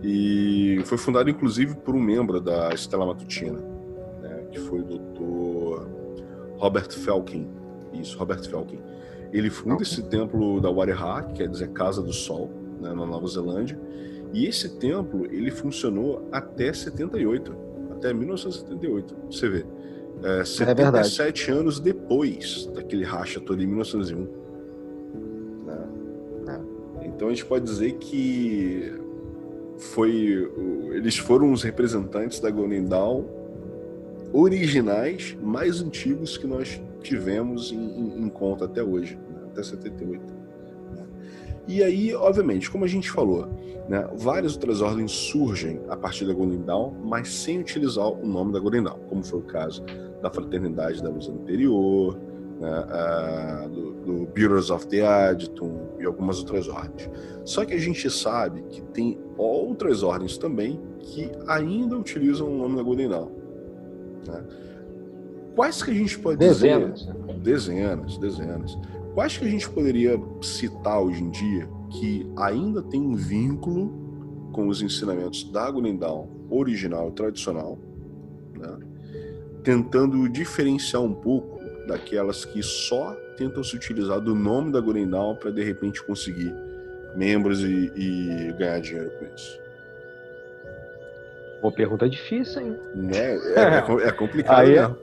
E foi fundado, inclusive, por um membro da Estrela Matutina, né, que foi o Dr. Robert Felkin. Isso, Robert Felkin. Ele funda esse templo da Warihar, que quer dizer Casa do Sol, né, na Nova Zelândia. E esse templo, ele funcionou até 78, até 1978. Você vê, 77 anos depois daquele racha todo em 1901. Né? Então a gente pode dizer que eles foram os representantes da Golden Dawn originais, mais antigos que nós tivemos em conta até hoje, né? Até 78. E aí, obviamente, como a gente falou, né, várias outras ordens surgem a partir da Golden Dawn, mas sem utilizar o nome da Golden Dawn, como foi o caso da Fraternidade da Luz Anterior, né, do Bureaus of the Adjutant e algumas outras ordens. Só que a gente sabe que tem outras ordens também que ainda utilizam o nome da Golden Dawn. Né? Quais que a gente pode dizer? Dezenas. Quais que a gente poderia citar hoje em dia que ainda tem um vínculo com os ensinamentos da Golden Dawn original e tradicional, né? Tentando diferenciar um pouco daquelas que só tentam se utilizar do nome da Golden Dawn para de repente conseguir membros e ganhar dinheiro com isso? Uma pergunta difícil, hein? Né? É complicado Aí, mesmo.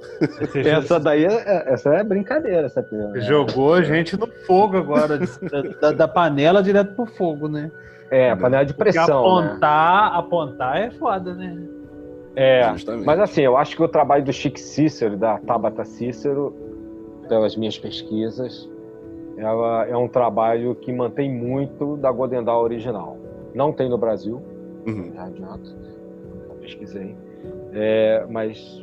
Essa é brincadeira, essa pergunta. Jogou a gente no fogo agora, da panela direto pro fogo, né? A panela de pressão. Porque apontar é foda, né? Justamente. Mas assim, eu acho que o trabalho do Chico Cícero, da Tabata Cícero, pelas minhas pesquisas, ela é um trabalho que mantém muito da Golden Dawn original. Não tem no Brasil, já adianto. Pesquisei, mas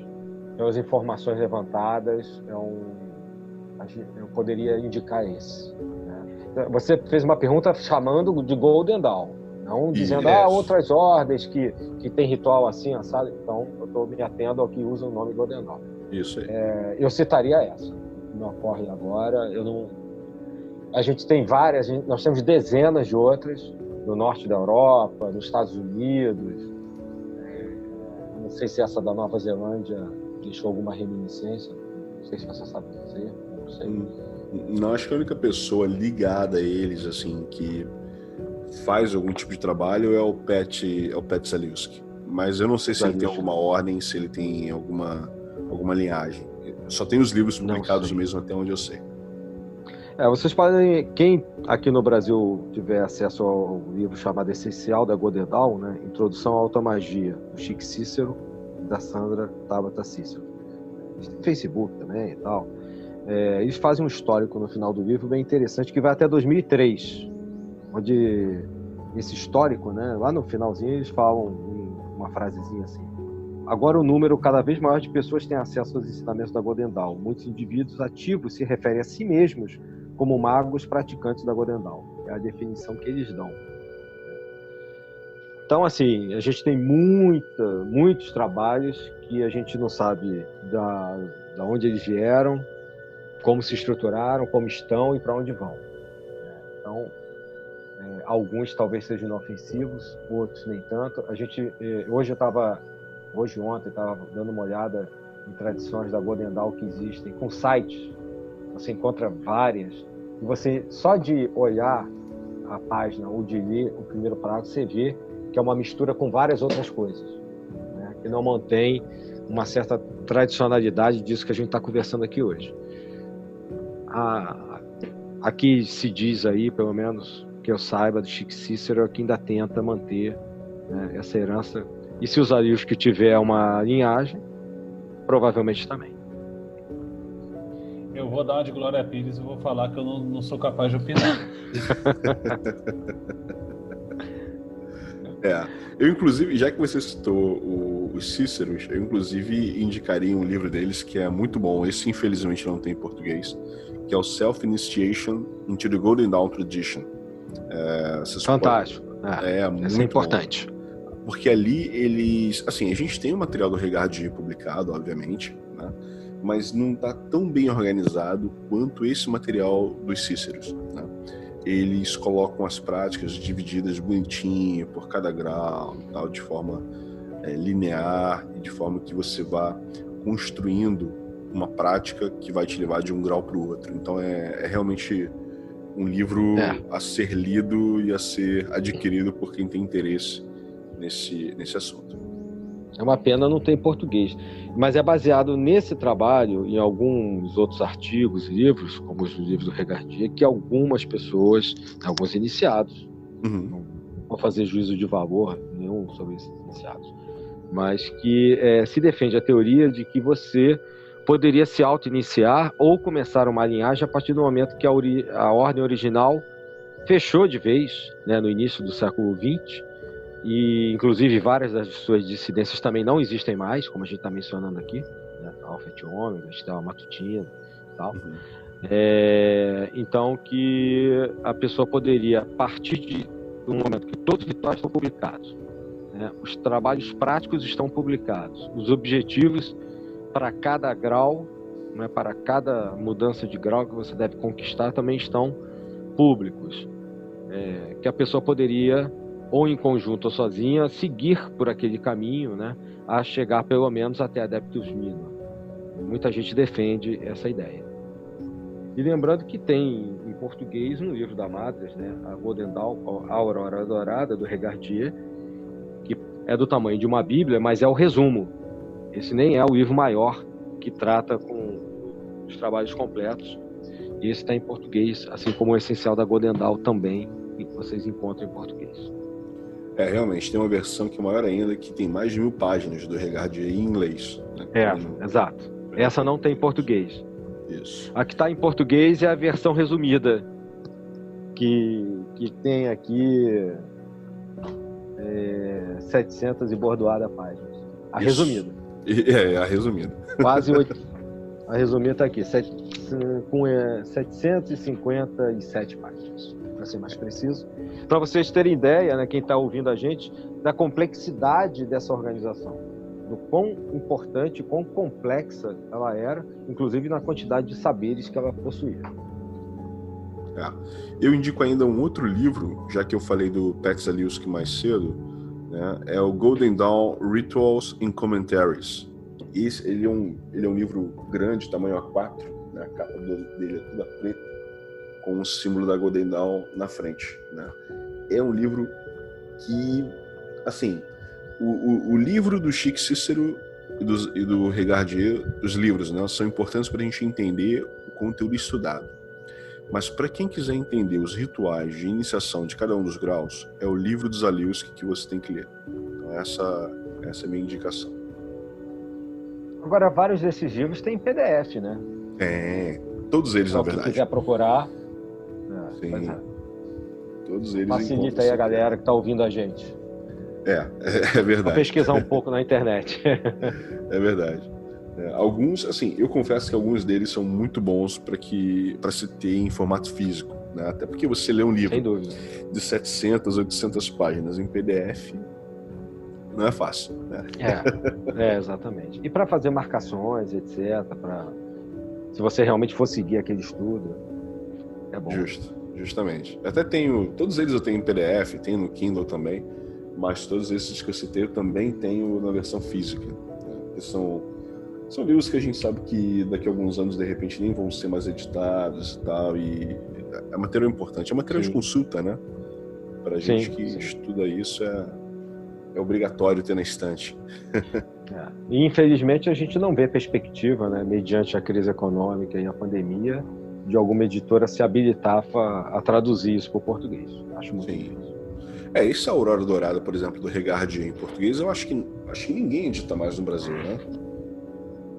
pelas informações levantadas, eu poderia indicar esse. Né? Você fez uma pergunta chamando de Golden Dawn, não dizendo outras ordens que tem ritual assim, assado. Então, eu estou me atendo ao que usa o nome Golden Dawn. Isso aí. Eu citaria essa. Não ocorre agora. A gente tem várias, nós temos dezenas de outras no norte da Europa, nos Estados Unidos. Não sei se essa da Nova Zelândia deixou alguma reminiscência. Não sei se você sabe dizer. Não sei. Não, acho que a única pessoa ligada a eles, assim, que faz algum tipo de trabalho é o Pat Zaliuski. Mas eu não sei se ele tem alguma ordem, se ele tem alguma linhagem. Só tem os livros publicados mesmo, até onde eu sei. Vocês podem, quem aqui no Brasil tiver acesso ao livro chamado Essencial da Golden Dawn, né, Introdução à Automagia, do Chico Cícero e da Sandra Tabata Cícero. Tem Facebook também e tal. Eles fazem um histórico no final do livro bem interessante, que vai até 2003, onde esse histórico, né, lá no finalzinho, eles falam uma frasezinha assim: agora o número cada vez maior de pessoas tem acesso aos ensinamentos da Golden Dawn. Muitos indivíduos ativos se referem a si mesmos como magos praticantes da Golden Dawn. É a definição que eles dão. Então, assim, a gente tem muitos trabalhos que a gente não sabe da onde eles vieram, como se estruturaram, como estão e para onde vão. Então, alguns talvez sejam inofensivos, outros nem tanto. A gente, ontem, estava dando uma olhada em tradições da Golden Dawn que existem, com sites. Você encontra várias, e você, só de olhar a página ou de ler o primeiro parágrafo, você vê que é uma mistura com várias outras coisas, né? Que não mantém uma certa tradicionalidade disso que a gente está conversando aqui hoje. Aqui se diz aí, pelo menos que eu saiba, do Chico Cícero, que ainda tenta manter, né, essa herança. E se os alios que tiver uma linhagem, provavelmente também. Eu vou dar uma de Glória Pires e vou falar que eu não sou capaz de opinar. Eu inclusive, já que você citou os Cíceros, eu inclusive indicaria um livro deles que é muito bom. Esse infelizmente não tem em português, que é o Self-Initiation into the Golden Dawn Tradition. Fantástico. Muito isso é importante. Bom. Porque ali eles... Assim, a gente tem o material do Regardie publicado, obviamente, né? Mas não está tão bem organizado quanto esse material dos Cíceros, né? Eles colocam as práticas divididas bonitinho por cada grau, tal, de forma linear e de forma que você vá construindo uma prática que vai te levar de um grau para o outro. Então é realmente um livro a ser lido e a ser adquirido por quem tem interesse nesse assunto. É uma pena não ter em português, mas é baseado nesse trabalho em alguns outros artigos, livros, como os livros do Regardie, que algumas pessoas, alguns iniciados, não vou fazer juízo de valor nenhum sobre esses iniciados, mas que se defende a teoria de que você poderia se auto-iniciar ou começar uma linhagem a partir do momento que a ordem original fechou de vez, né, no início do século XX, e inclusive várias das suas dissidências também não existem mais, como a gente está mencionando aqui, né, Alpha e Ômega, Estela Matutina e tal. Então, que a pessoa poderia, a partir do momento que todos os rituais estão publicados, né, os trabalhos práticos estão publicados, os objetivos para cada grau, né, para cada mudança de grau que você deve conquistar também estão públicos, que a pessoa poderia, ou em conjunto ou sozinha, seguir por aquele caminho, né, a chegar pelo menos até Adeptus Minima. Muita gente defende essa ideia. E lembrando que tem em português um livro da Madres, né, a Golden Dawn, a Aurora Dourada, do Regardier, que é do tamanho de uma Bíblia, mas é o resumo. Esse nem é o livro maior que trata com os trabalhos completos. E esse está em português, assim como o Essencial da Golden Dawn também, que vocês encontram em português. Realmente, tem uma versão que é maior ainda, que tem mais de 1000 páginas do Regardier em inglês. Né? Exato. Essa não tem em português. Isso. A que está em português é a versão resumida, que tem aqui 700 e bordoada páginas. A Isso. resumida. A resumida. Quase 8. A resumida está aqui, com 757 páginas, para ser mais preciso. Para vocês terem ideia, né, quem está ouvindo a gente, da complexidade dessa organização, do quão importante, quão complexa ela era, inclusive na quantidade de saberes que ela possuía. Eu indico ainda um outro livro, já que eu falei do Pat Zaliuski mais cedo, né, é o Golden Dawn Rituals and Commentaries. Ele é um livro grande, tamanho A4, né, a capa dele é toda preta, com o símbolo da Golden Dawn na frente. Né. É um livro que, assim, o livro do Chico Cícero e do Regardier, os livros, né, são importantes para a gente entender o conteúdo estudado. Mas para quem quiser entender os rituais de iniciação de cada um dos graus, é o livro do Zaliuski que você tem que ler. Então essa é a minha indicação. Agora, vários desses livros têm PDF, né? Todos eles, na Quem verdade. quiser procurar, Sim. Todos eles. Facilita aí a galera que está ouvindo a gente. É verdade. Vou pesquisar um pouco na internet. É verdade. Alguns, assim, eu confesso que alguns deles são muito bons para se ter em formato físico, né? Até porque você lê um livro Sem dúvida. de 700, 800 páginas em PDF não é fácil, né? Exatamente. E para fazer marcações, etc., se você realmente for seguir aquele estudo, é bom. Justamente. Até todos eles eu tenho em PDF, tenho no Kindle também, mas todos esses que eu citei eu também tenho na versão física, né? Que são livros que a gente sabe que daqui a alguns anos, de repente, nem vão ser mais editados e tal, e é material importante, é material de consulta, né? Pra gente que estuda isso, é obrigatório ter na estante. E infelizmente a gente não vê perspectiva, né, mediante a crise econômica e a pandemia, de alguma editora se habilitar a traduzir isso para o português. Acho muito difícil. Esse Aurora Dourada, por exemplo, do Regardier em português, eu acho que ninguém edita mais no Brasil, né?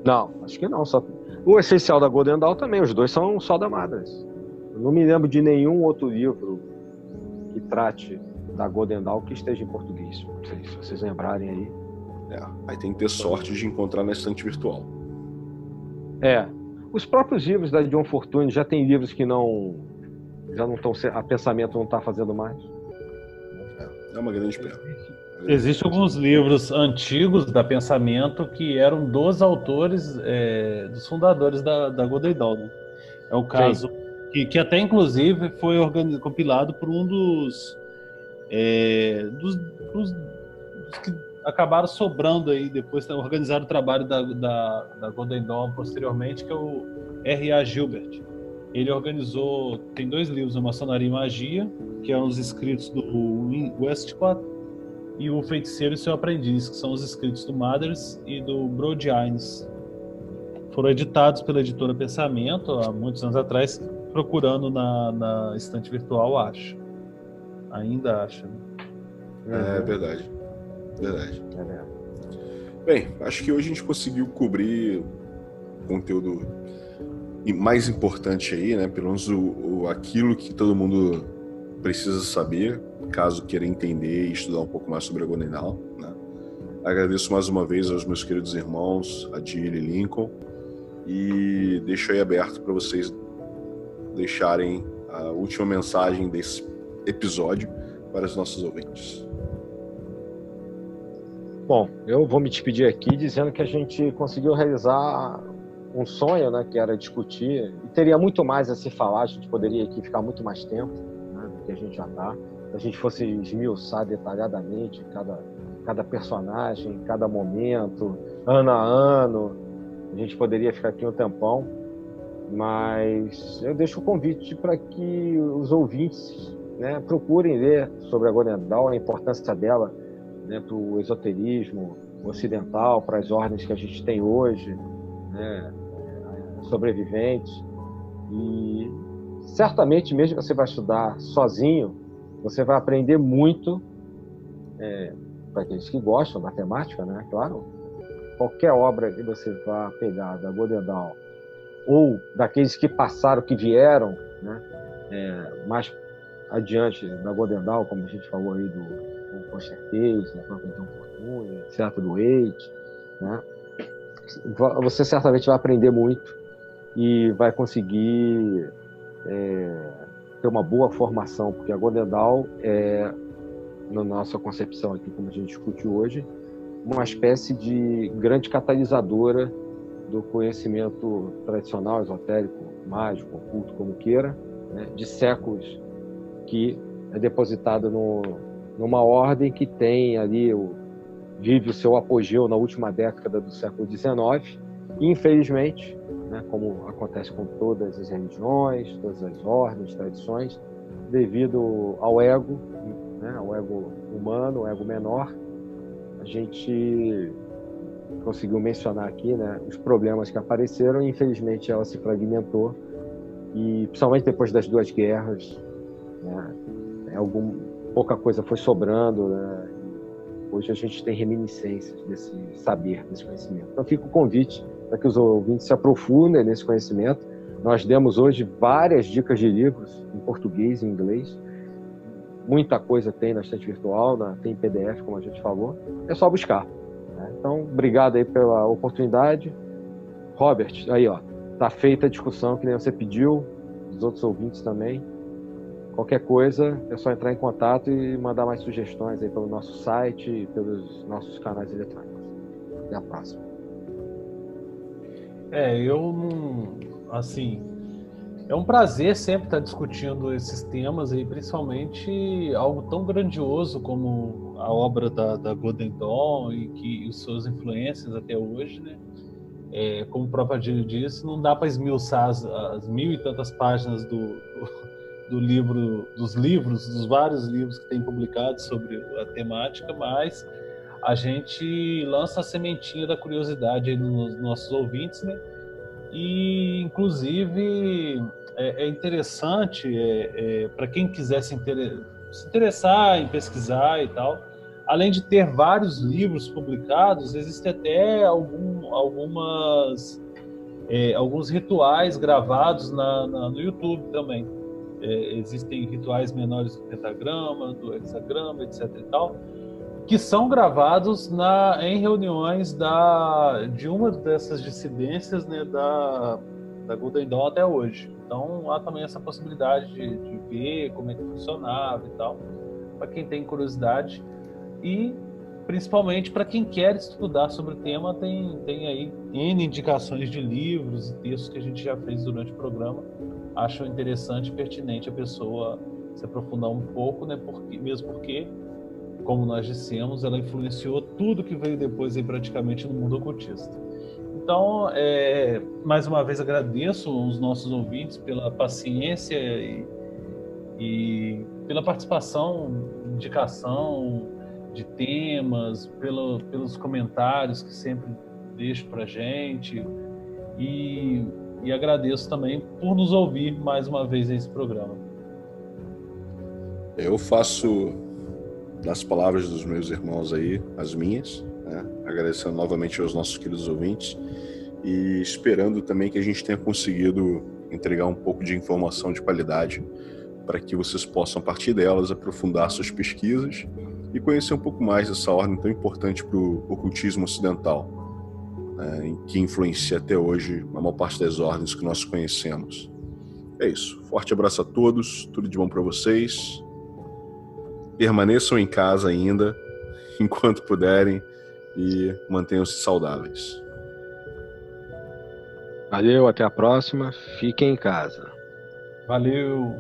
Não, acho que não. Só... O Essencial da Golden Dawn também, os dois são só da Madres. Eu não me lembro de nenhum outro livro que trate da Golden Dawn que esteja em português. Não sei se vocês lembrarem aí. Aí tem que ter sorte de encontrar na estante virtual. Os próprios livros da John Fortune já tem livros que já não estão, a Pensamento não está fazendo mais. É uma grande pena. Existem alguns livros antigos da Pensamento que eram dos autores, dos fundadores da Golden Dawn, né? É o caso que até inclusive foi compilado por um dos que acabaram sobrando aí, depois organizaram o trabalho da Golden Dawn posteriormente, que é o R.A. Gilbert. Ele organizou, tem 2 livros, a Maçonaria e Magia, que são os escritos do Westcott, e o Feiticeiro e seu Aprendiz, que são os escritos do Mathers e do Brode Hines. Foram editados pela editora Pensamento há muitos anos atrás, procurando na estante virtual, acho. Ainda acho. Né? É verdade. Bem, acho que hoje a gente conseguiu cobrir o conteúdo mais importante aí, né? Pelo menos aquilo que todo mundo precisa saber, caso queira entender e estudar um pouco mais sobre a Godendal, né? Agradeço mais uma vez aos meus queridos irmãos, Adílio e Lincoln, e deixo aí aberto para vocês deixarem a última mensagem desse episódio para os nossos ouvintes. Bom, eu vou me despedir aqui dizendo que a gente conseguiu realizar um sonho, né, que era discutir, e teria muito mais a se falar, a gente poderia aqui ficar muito mais tempo, né, do que a gente já está. Se a gente fosse esmiuçar detalhadamente cada personagem, cada momento, ano a ano, a gente poderia ficar aqui um tempão, mas eu deixo o convite para que os ouvintes, né, procurem ler sobre a Godendal, a importância dela, né, para o esoterismo ocidental, para as ordens que a gente tem hoje, né, sobreviventes. E certamente, mesmo que você vai estudar sozinho, você vai aprender muito, para aqueles que gostam da temática, né, claro. Qualquer obra que você vá pegar da Godendal, ou daqueles que passaram, que vieram, né, mais adiante da Godendal, como a gente falou aí do Foster Case, da própria John Fortune, etc., do Waite, né, você certamente vai aprender muito e vai conseguir ter uma boa formação, porque a Godendal é, na nossa concepção aqui, como a gente discute hoje, uma espécie de grande catalisadora do conhecimento tradicional, esotérico, mágico, oculto, como queira, né, de séculos, que é depositado numa ordem que tem ali, vive o seu apogeu na última década do século XIX, e infelizmente, né, como acontece com todas as religiões, todas as ordens, tradições, devido ao ego, né, ao ego humano, ao ego menor, a gente conseguiu mencionar aqui, né, os problemas que apareceram, e infelizmente ela se fragmentou, e principalmente depois das duas guerras, né, pouca coisa foi sobrando, né, hoje a gente tem reminiscências desse saber, desse conhecimento. Então fica o convite para que os ouvintes se aprofundem nesse conhecimento. Nós demos hoje várias dicas de livros em português e em inglês. Muita coisa tem na estante virtual, tem PDF, como a gente falou. É só buscar, né? Então, obrigado aí pela oportunidade. Robert, aí ó, tá feita a discussão que nem você pediu, os outros ouvintes também. Qualquer coisa, é só entrar em contato e mandar mais sugestões aí pelo nosso site e pelos nossos canais eletrônicos. Até a próxima. Eu não... Assim, é um prazer sempre estar discutindo esses temas aí, principalmente algo tão grandioso como a obra da Godendal e suas influências até hoje, né? Como o próprio Adílio disse, não dá para esmiuçar as mil e tantas páginas dos vários livros que tem publicados sobre a temática, mas a gente lança a sementinha da curiosidade aí nos nossos ouvintes, né? E, inclusive, é interessante para quem quiser se interessar em pesquisar e tal, além de ter vários livros publicados, existem até alguns rituais gravados no YouTube também. Existem rituais menores do pentagrama, do hexagrama, etc. e tal, que são gravados em reuniões de uma dessas dissidências, né, da Godendal até hoje. Então há também essa possibilidade de ver como é que funcionava e tal, para quem tem curiosidade, e principalmente para quem quer estudar sobre o tema, tem aí N indicações de livros e textos que a gente já fez durante o programa. Acho interessante e pertinente a pessoa se aprofundar um pouco, né, mesmo porque, como nós dissemos, ela influenciou tudo que veio depois aí, praticamente, no mundo ocultista. Então, mais uma vez agradeço aos nossos ouvintes pela paciência e pela participação, indicação de temas, pelos comentários que sempre deixo para a gente, e agradeço também por nos ouvir mais uma vez nesse programa. Eu faço das palavras dos meus irmãos aí as minhas, né? Agradecendo novamente aos nossos queridos ouvintes e esperando também que a gente tenha conseguido entregar um pouco de informação de qualidade para que vocês possam, a partir delas, aprofundar suas pesquisas e conhecer um pouco mais dessa ordem tão importante para o ocultismo ocidental, né, que influencia até hoje a maior parte das ordens que nós conhecemos. É isso. Forte abraço a todos, tudo de bom para vocês. Permaneçam em casa ainda, enquanto puderem, e mantenham-se saudáveis. Valeu, até a próxima. Fiquem em casa. Valeu.